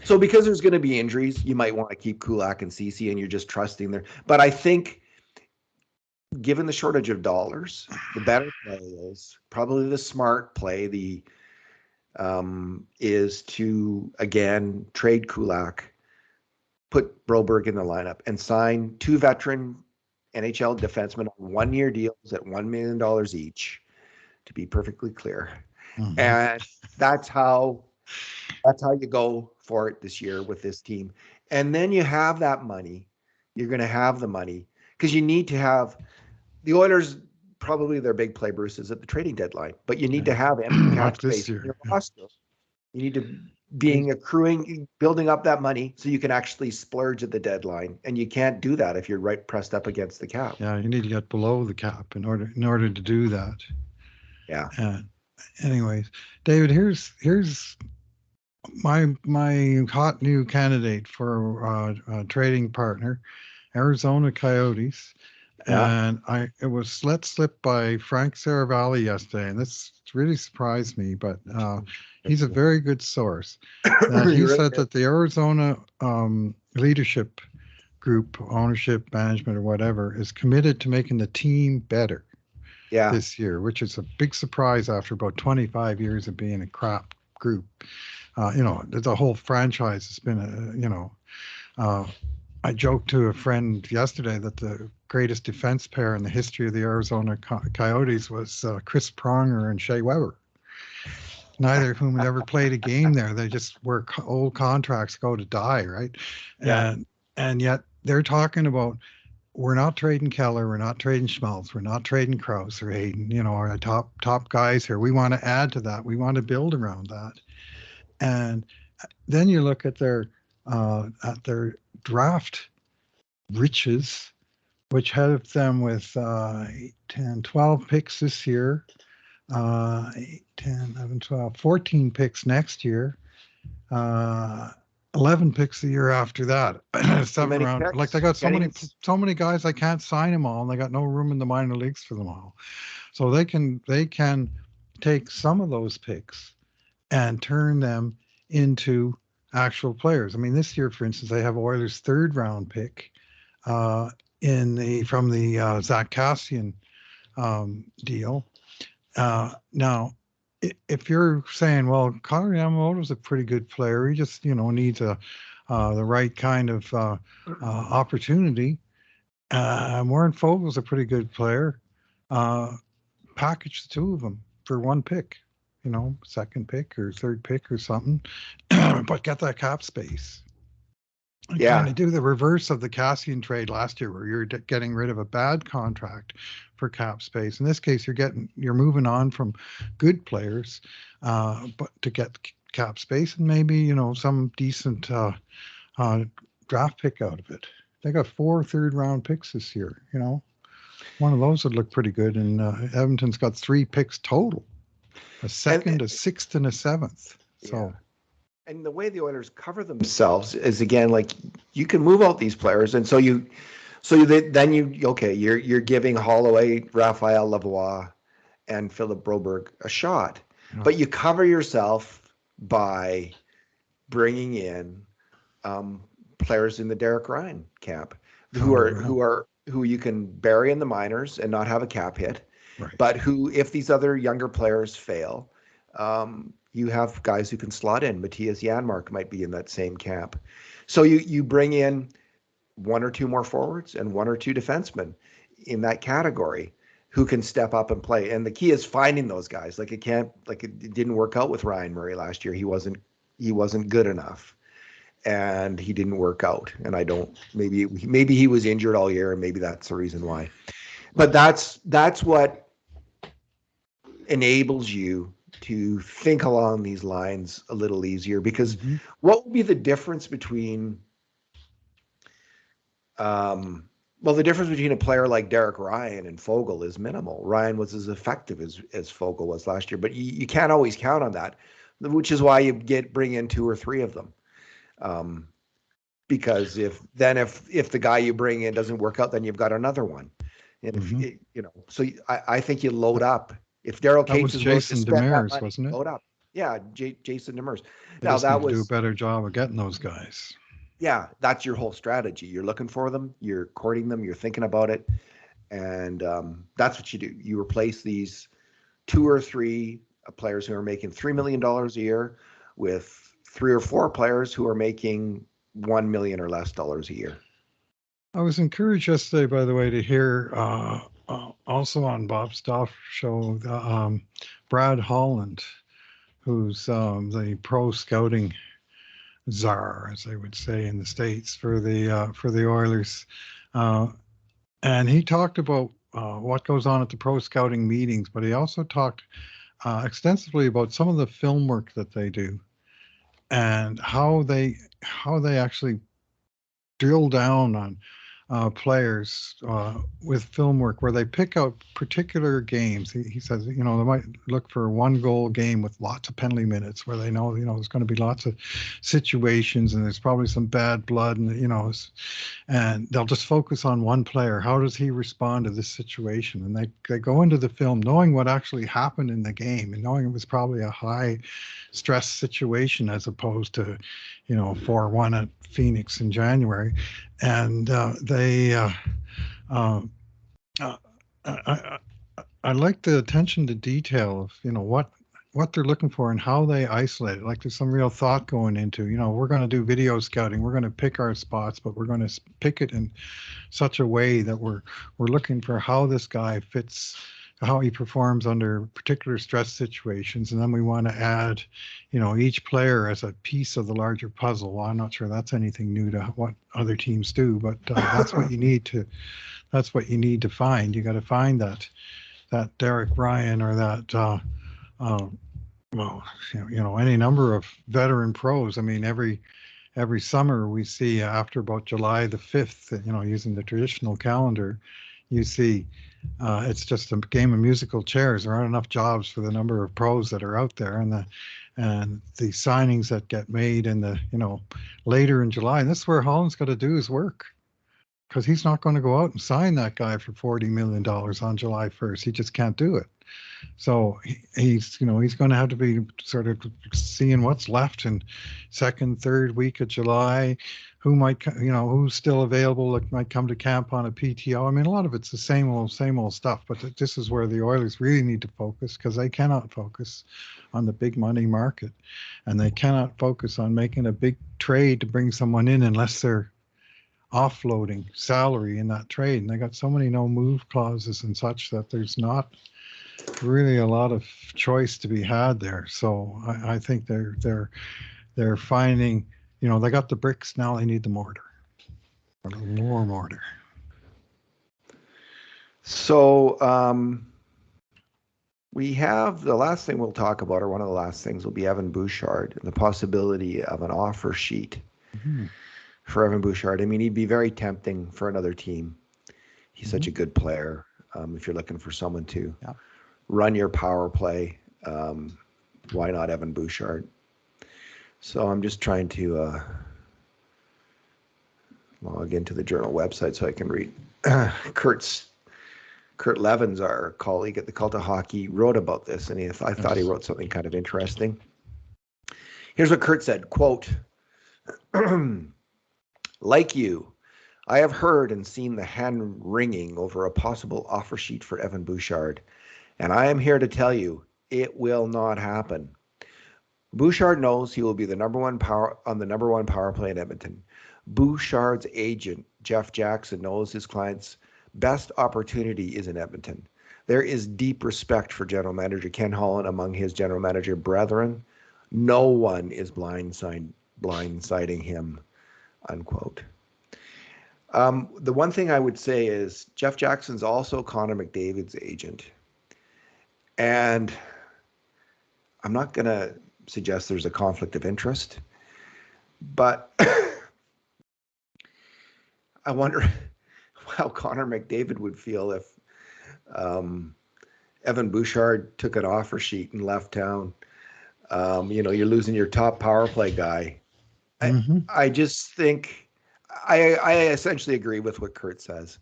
So because there's going to be injuries, you might want to keep Kulak and Ceci, and you're just trusting there. But I think, given the shortage of dollars, the better play is probably the smart play. Is to again trade Kulak, put Broberg in the lineup, and sign two veteran NHL defensemen on 1-year deals at $1 million each. To be perfectly clear, and that's how you go for it this year with this team. And then you have that money. You're going to have the money because you need to have the Oilers. Probably their big play, Bruce, is at the trading deadline, but you need to have empty cap space in your roster. You need to building up that money so you can actually splurge at the deadline, and you can't do that if you're pressed up against the cap. Yeah, you need to get below the cap in order to do that. Yeah. Anyways, David, here's my hot new candidate for a trading partner, Arizona Coyotes. Yeah. And it was let slip by Frank Saravalli yesterday, and this really surprised me, but he's a very good source. He said that the Arizona leadership group, ownership, management, or whatever, is committed to making the team better this year, which is a big surprise after about 25 years of being a crap group. The whole franchise has been I joked to a friend yesterday that the greatest defense pair in the history of the Arizona Coyotes was Chris Pronger and Shea Weber. Neither of whom had ever played a game there. They just were old contracts, go to die, right? Yeah. And yet they're talking about, we're not trading Keller, we're not trading Schmaltz, we're not trading Krause or Hayden, our top guys here. We want to add to that. We want to build around that. And then you look at their draft riches, which have them with 8, 10, 12 picks this year, 8, 10, 11, 12, 14 picks next year, 11 picks the year after that. 7 round. Like they got so many guys, I can't sign them all, and they got no room in the minor leagues for them all. So they can take some of those picks and turn them into actual players. I mean, this year, for instance, they have Oilers' 3rd round pick from the Zach Kassian deal. Now, if you're saying, well, Connor Yamamoto's a pretty good player, he just needs the right kind of opportunity. Warren Foegele's a pretty good player. Package the two of them for one pick, second pick or third pick or something, but get that cap space. Yeah. Kind of do the reverse of the Kassian trade last year, where you're getting rid of a bad contract for cap space. In this case, you're moving on from good players, but to get cap space and maybe some decent draft pick out of it. They got 4 third-round picks this year. One of those would look pretty good. And Edmonton's got 3 picks total: a second, a sixth, and a seventh. So. Yeah. And the way the Oilers cover themselves is, again, like, you can move out these players, and you're giving Holloway, Raphael Lavoie, and Philip Broberg a shot, but you cover yourself by bringing in players in the Derek Ryan camp who you can bury in the minors and not have a cap hit, right. But who, if these other younger players fail, you have guys who can slot in. Matthias Janmark might be in that same camp. So you bring in 1 or 2 more forwards and 1 or 2 defensemen in that category who can step up and play. And the key is finding those guys. It didn't work out with Ryan Murray last year. He wasn't good enough, and he didn't work out. And maybe he was injured all year, and maybe that's the reason why. But that's what enables you to think along these lines a little easier, because what would be the difference between the difference between a player like Derek Ryan and Foegele is minimal. Ryan was as effective as Foegele was last year, but you can't always count on that, which is why you so in 2 or 3 of them. Because if the guy you bring in doesn't work out, then you've got another one. And so I think you load up. If Daryl Cates is Jason Demers, wasn't it? Load up. Yeah, Jason Demers. Now that was do a better job of getting those guys. Yeah, that's your whole strategy. You're looking for them, you're courting them, you're thinking about it, and that's what you do. You replace these 2 or 3 players who are making $3 million a year with 3 or 4 players who are making $1 million or less a year. I was encouraged yesterday, by the way, to hear also on Bob Stoff show Brad Holland, who's the pro scouting czar, as they would say in the States, for the Oilers, and he talked about what goes on at the pro scouting meetings, but he also talked extensively about some of the film work that they do and how they actually drill down on players with film work, where they pick out particular games. He says, they might look for a 1-goal game with lots of penalty minutes, where they know, there's going to be lots of situations and there's probably some bad blood, and and they'll just focus on one player. How does he respond to this situation? And they go into the film knowing what actually happened in the game and knowing it was probably a high stress situation as opposed to 4-1 at Phoenix in January. And I like the attention to detail of what they're looking for and how they isolate it. Like, there's some real thought going into, we're going to do video scouting, we're going to pick our spots, but we're going to pick it in such a way that we're looking for how this guy fits, how he performs under particular stress situations. And then we want to add, each player as a piece of the larger puzzle. Well, I'm not sure that's anything new to what other teams do, but that's what you need to find. You got to find that Derek Ryan or that, any number of veteran pros. I mean, every summer we see after about July the 5th, using the traditional calendar, you see it's just a game of musical chairs. There aren't enough jobs for the number of pros that are out there, and the signings that get made in the later in July. And this is where Holland's got to do his work, because he's not going to go out and sign that guy for $40 million on July 1st. He just can't do it. So he's going to have to be sort of seeing what's left in second, third week of July, who might, who's still available that might come to camp on a PTO. I mean, a lot of it's the same old stuff, but this is where the Oilers really need to focus, because they cannot focus on the big money market, and they cannot focus on making a big trade to bring someone in unless they're offloading salary in that trade. And they got so many no move clauses and such that there's not really a lot of choice to be had there. So I think they're finding, they got the bricks, now they need the mortar. A little more mortar. So we have the last thing we'll talk about, or one of the last things, will be Evan Bouchard and the possibility of an offer sheet for Evan Bouchard. I mean, he'd be very tempting for another team. He's such a good player. If you're looking for someone to run your power play, why not Evan Bouchard? So I'm just trying to log into the Journal website so I can read. Kurt Levins, our colleague at the Cult of Hockey, wrote about this, and I thought he wrote something kind of interesting. Here's what Kurt said, quote, "Like you, I have heard and seen the hand-wringing over a possible offer sheet for Evan Bouchard, and I am here to tell you, it will not happen. Bouchard knows he will be the number one power play in Edmonton. Bouchard's agent, Jeff Jackson, knows his client's best opportunity is in Edmonton. There is deep respect for general manager Ken Holland among his general manager brethren. No one is blindsiding him," unquote. The one thing I would say is Jeff Jackson's also Connor McDavid's agent. And I'm not going to suggest there's a conflict of interest, but I wonder how Connor McDavid would feel if Evan Bouchard took an offer sheet and left town. You're losing your top power play guy. I just think I essentially agree with what Kurt says.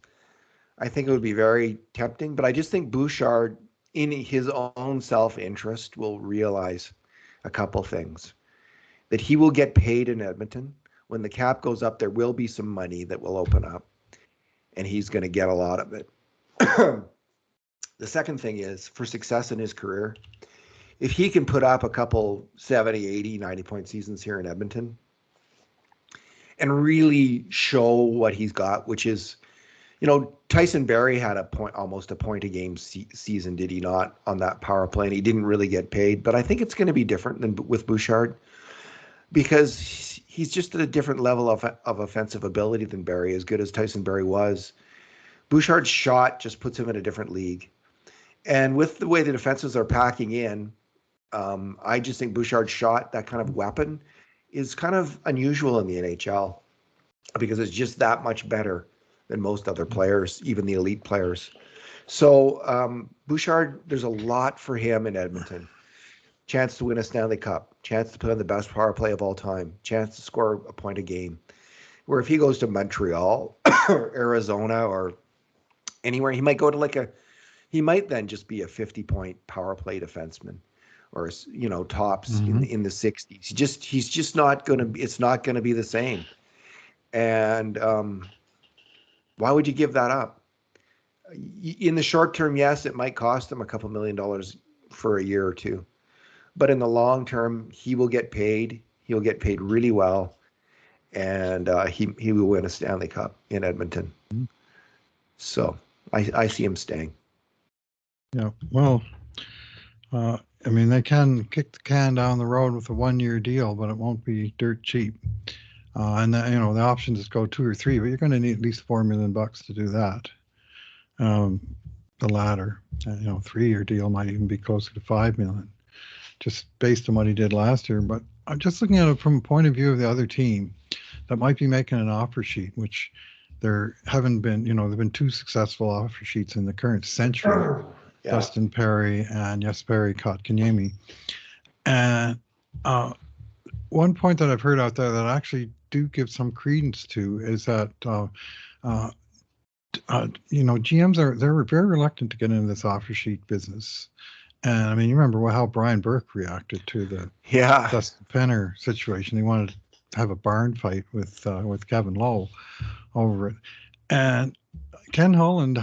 I think it would be very tempting, but I just think Bouchard, in his own self-interest, will realize a couple things. That he will get paid in Edmonton. When the cap goes up, there will be some money that will open up, and he's going to get a lot of it. The second thing is, for success in his career, if he can put up a couple 70, 80, 90-point seasons here in Edmonton and really show what he's got, which is, Tyson Barrie had almost a point a game season, did he not, on that power play, and he didn't really get paid. But I think it's going to be different than with Bouchard, because he's just at a different level of offensive ability than Barrie, as good as Tyson Barrie was. Bouchard's shot just puts him in a different league. And with the way the defenses are packing in, I just think Bouchard's shot, that kind of weapon, is kind of unusual in the NHL, because it's just that much better than most other players, even the elite players. So Bouchard, there's a lot for him in Edmonton. Chance to win a Stanley Cup, chance to play on the best power play of all time, chance to score a point a game. Where if he goes to Montreal or Arizona or anywhere, he might go to he might then just be a 50-point power play defenseman, or tops in the 60s. He's just not going to. It's not going to be the same. And why would you give that up? In the short term, yes, it might cost him a couple $1 million for a year or two, but in the long term, he will get paid. He'll get paid really well, and he will win a Stanley Cup in Edmonton. So I see him staying. Yeah, well, they can kick the can down the road with a 1-year deal, but it won't be dirt cheap. And the option is go 2 or 3, but you're going to need at least $4 million to do that. The latter, 3-year deal might even be closer to $5 million, just based on what he did last year. But I'm just looking at it from a point of view of the other team that might be making an offer sheet, which there haven't been. There've been 2 successful offer sheets in the current century. Yeah. Dustin Perry and Jesperi Kotkaniemi. And one point that I've heard out there that I actually do give some credence to is that GMs they're very reluctant to get into this offer sheet business. And you remember how Brian Burke reacted to the Dustin Penner situation. He wanted have a barn fight with Kevin Lowe over it. And Ken Holland,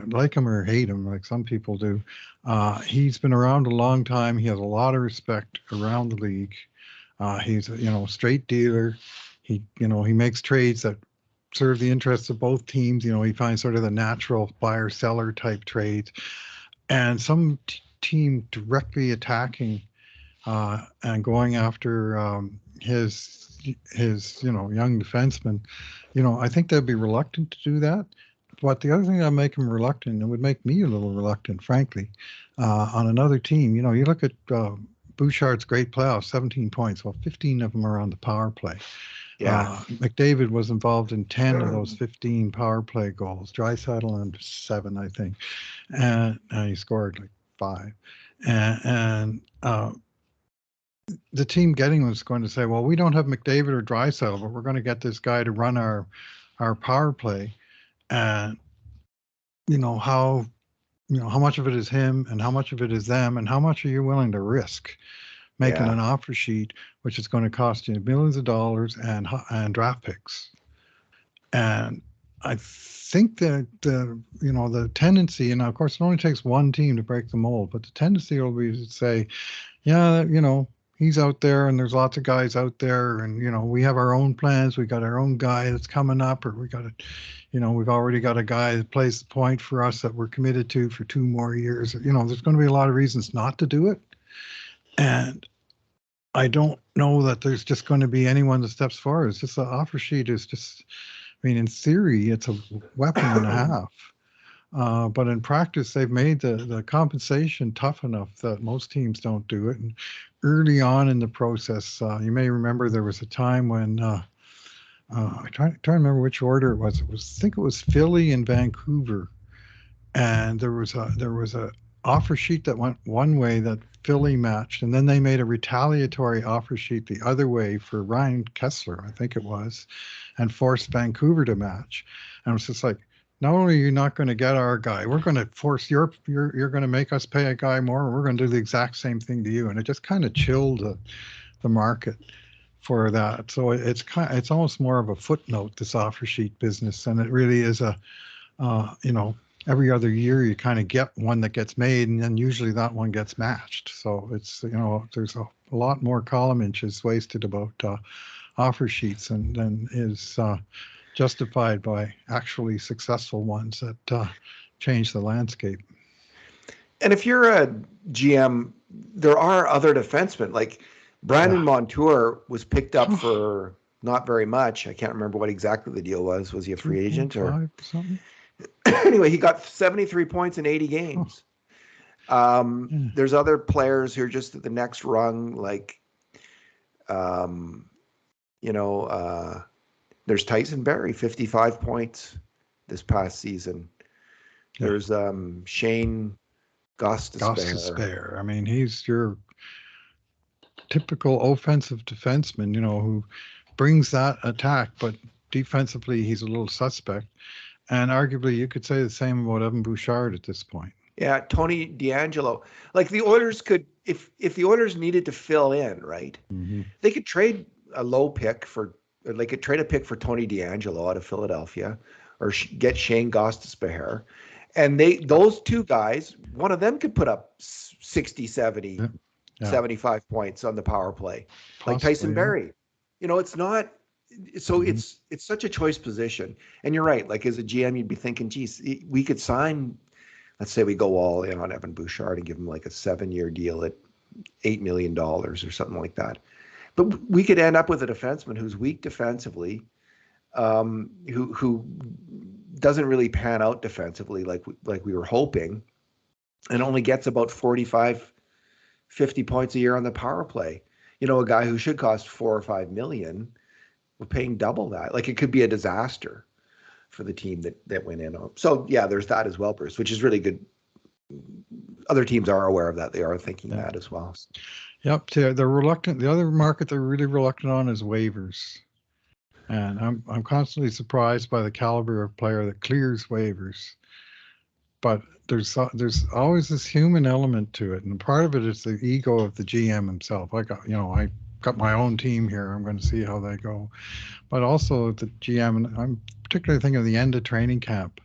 like him or hate him, like some people do, he's been around a long time. He has a lot of respect around the league. He's a straight dealer. He makes trades that serve the interests of both teams. He finds sort of the natural buyer-seller type trades, and some team directly attacking and going after his young defenseman. I think they'd be reluctant to do that. But the other thing that would make him reluctant, it would make me a little reluctant, frankly, on another team. You look at Bouchard's great playoffs, 17 points. Well, 15 of them are on the power play. Yeah. McDavid was involved in 10 of those 15 power play goals. Draisaitl on 7, I think. And he scored like 5. And the team getting was going to say, well, we don't have McDavid or Draisaitl, but we're going to get this guy to run our power play. And how much of it is him and how much of it is them, and how much are you willing to risk making an offer sheet, which is going to cost you millions of dollars and draft picks. And I think that the tendency, and of course it only takes one team to break the mold, but the tendency will be to say, he's out there and there's lots of guys out there, and we have our own plans. We got our own guy that's coming up, or we got we've already got a guy that plays the point for us that we're committed to for 2 more years. There's going to be a lot of reasons not to do it. And I don't know that there's just going to be anyone that steps forward. It's just the offer sheet is just, in theory, it's a weapon and a half. But in practice, they've made the compensation tough enough that most teams don't do it. And early on in the process, you may remember there was a time when I try to remember which order it was. I think it was Philly and Vancouver, and there was a offer sheet that went one way that Philly matched, and then they made a retaliatory offer sheet the other way for Ryan Kessler, I think it was, and forced Vancouver to match. And it was just like, not only are you not going to get our guy, we're going to force you're going to make us pay a guy more, and we're going to do the exact same thing to you. And it just kind of chilled the market for that. So it's almost more of a footnote, this offer sheet business, and it really is a every other year you kind of get one that gets made, and then usually that one gets matched. So it's there's a lot more column inches wasted about offer sheets than is justified by actually successful ones that change the landscape. And if you're a GM, there are other defensemen. Like Brandon Montour was picked up for not very much. I can't remember what exactly the deal was. Was he a free agent or something? Anyway, he got 73 points in 80 games. There's other players who are just at the next rung, like, there's Tyson Barrie, 55 points this past season. There's Shane Gostisbehere. He's your typical offensive defenseman, who brings that attack, but defensively he's a little suspect. And arguably, you could say the same about Evan Bouchard at this point. Yeah, Tony DeAngelo. Like the Oilers could, if the Oilers needed to fill in, right, they could trade a low pick they could trade a pick for Tony DeAngelo out of Philadelphia, or get Shane Gostisbehere. And those two guys, one of them could put up 60, 70, 75 points on the power play, like Tyson Barrie. It's not. So it's such a choice position. And you're right. Like as a GM, you'd be thinking, geez, we could sign, let's say we go all in on Evan Bouchard and give him like a 7-year deal at $8 million or something like that. But we could end up with a defenseman who's weak defensively, who doesn't really pan out defensively like we were hoping, and only gets about 45, 50 points a year on the power play. A guy who should cost $4 or $5 million, we're paying double that. Like it could be a disaster for the team that went in on. So yeah, there's that as well, Bruce, which is really good. Other teams are aware of that. They are thinking that as well. Yep. They're reluctant. The other market they're really reluctant on is waivers. And I'm constantly surprised by the caliber of player that clears waivers. But there's always this human element to it, and part of it is the ego of the GM himself. I got my own team here. I'm going to see how they go. But also the GM, and I'm particularly thinking of the end of training camp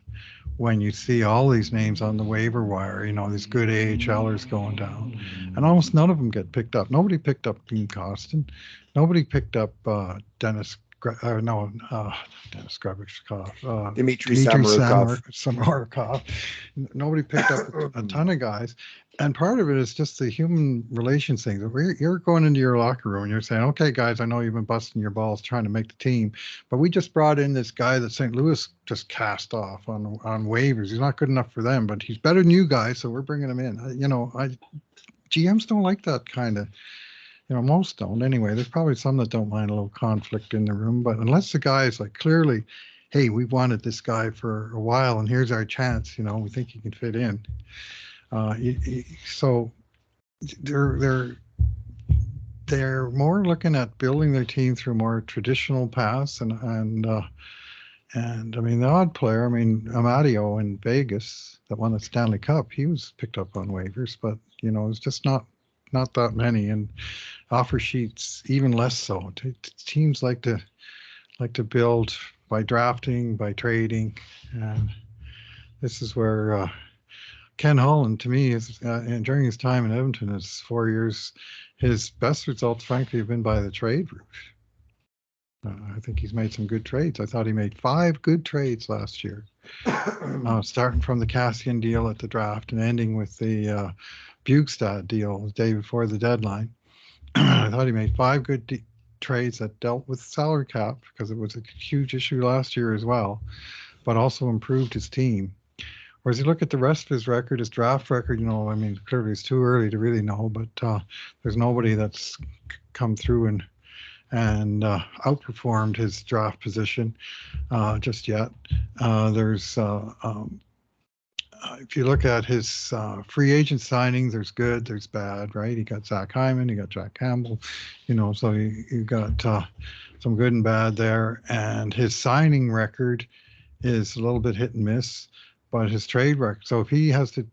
when you see all these names on the waiver wire, these good AHLers going down, and almost none of them get picked up. Nobody picked up Dean Costin. Nobody picked up Dennis Grebiskov, Dmitry Dmitry Samarukov. Samarukov. Nobody picked up a ton of guys. And part of it is just the human relations thing. You're going into your locker room and you're saying, okay, guys, I know you've been busting your balls trying to make the team, but we just brought in this guy that St. Louis just cast off on waivers. He's not good enough for them, but he's better than you guys, so we're bringing him in. GMs don't like that kind of, most don't anyway. There's probably some that don't mind a little conflict in the room, but unless the guy is like clearly, hey, we wanted this guy for a while and here's our chance, we think he can fit in. So they're more looking at building their team through more traditional paths and I mean the odd player, Amadio in Vegas that won the Stanley Cup, he was picked up on waivers, but it's just not that many, and offer sheets even less so. Teams like to build by drafting, by trading, and this is where Ken Holland, to me, is and during his time in Edmonton, his 4 years, his best results, frankly, have been by the trade route. I think he's made some good trades. I thought he made 5 good trades last year, starting from the Kassian deal at the draft and ending with the Bouchard deal the day before the deadline. I thought he made 5 good trades that dealt with salary cap because it was a huge issue last year as well, but also improved his team. Whereas you look at the rest of his record, his draft record, clearly it's too early to really know, but there's nobody that's come through and outperformed his draft position just yet. If you look at his free agent signings, there's good, there's bad, right? He got Zach Hyman, he got Jack Campbell, so you got some good and bad there. And his signing record is a little bit hit and miss, but his trade record. So if he has to,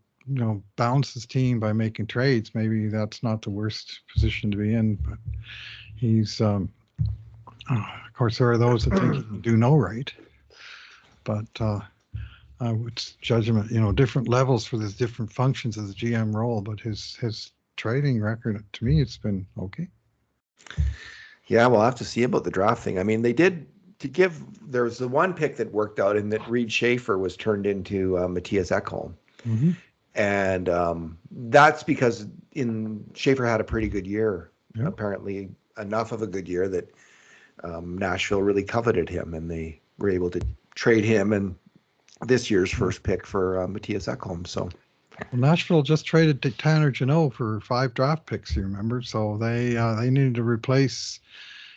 bounce his team by making trades, maybe that's not the worst position to be in. But he's, of course, there are those that think he can do no right. But I would judge him at, different levels for his different functions as a GM role. But his trading record, to me, it's been okay. Yeah, we'll have to see about the draft thing. They did. There was the one pick that worked out in that Reed Schaefer was turned into Matthias Ekholm. Mm-hmm. And that's because Schaefer had a pretty good year, yeah. Apparently enough of a good year that Nashville really coveted him, and they were able to trade him and this year's first pick for Matthias Ekholm. So well, Nashville just traded Tanner Jeannot for 5 draft picks, you remember? So they needed to replace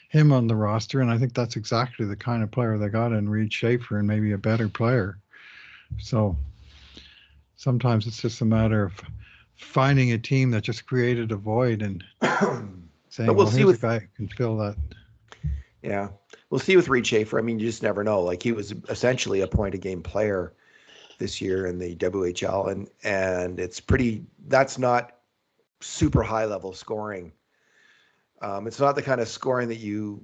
him on the roster, and I think that's exactly the kind of player they got in Reed Schaefer, and maybe a better player. So sometimes it's just a matter of finding a team that just created a void and saying, well, here's a guy who can fill that. Yeah, we'll see with Reed Schaefer. You just never know. Like, he was essentially a point-a-game player this year in the WHL, and that's not super high-level scoring. It's not the kind of scoring that you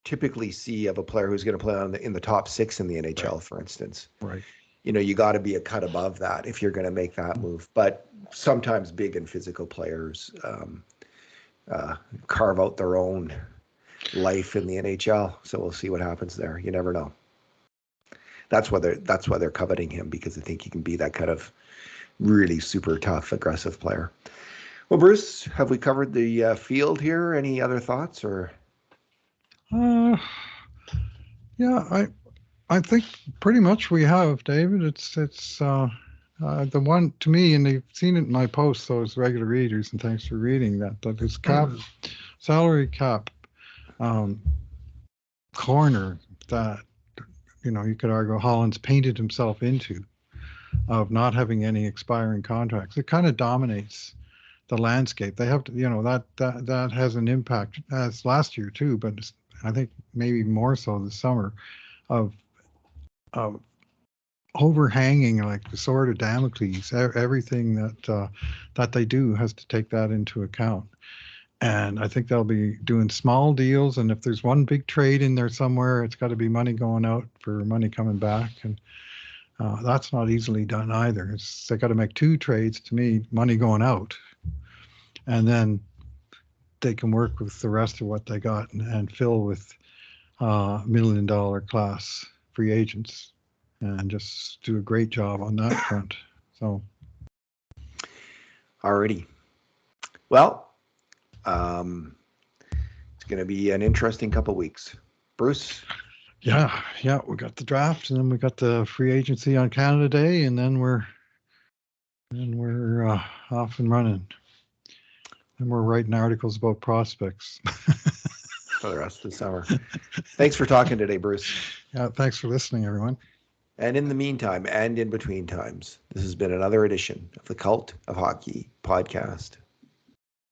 typically see of a player who's going to play in the top 6 in the NHL, right, for instance. Right. You got to be a cut above that if you're going to make that move. But sometimes big and physical players carve out their own life in the NHL. So we'll see what happens there. You never know. That's why they're coveting him, because they think he can be that kind of really super tough, aggressive player. Well, Bruce, have we covered the field here? Any other thoughts, or? Yeah, I think pretty much we have, David. It's the one, to me, and they've seen it in my posts, those regular readers, and thanks for reading that it's salary cap corner that, you could argue Holland's painted himself into, of not having any expiring contracts. It kind of dominates the landscape. They have to, that has an impact, as last year too, but I think maybe more so this summer, of overhanging, like the sword of Damocles. Everything that they do has to take that into account. And I think they'll be doing small deals. And if there's one big trade in there somewhere, it's got to be money going out for money coming back. And that's not easily done either. They got to make 2 trades, to me, money going out. And then they can work with the rest of what they got and fill with $1 million class free agents and just do a great job on that front. So. Alrighty. Well, it's going to be an interesting couple weeks. Bruce? Yeah, we got the draft, and then we got the free agency on Canada Day, and then we're off and running. And we're writing articles about prospects for the rest of the summer. Thanks for talking today, Bruce. Yeah, thanks for listening, everyone. And in the meantime, and in between times, this has been another edition of the Cult of Hockey podcast.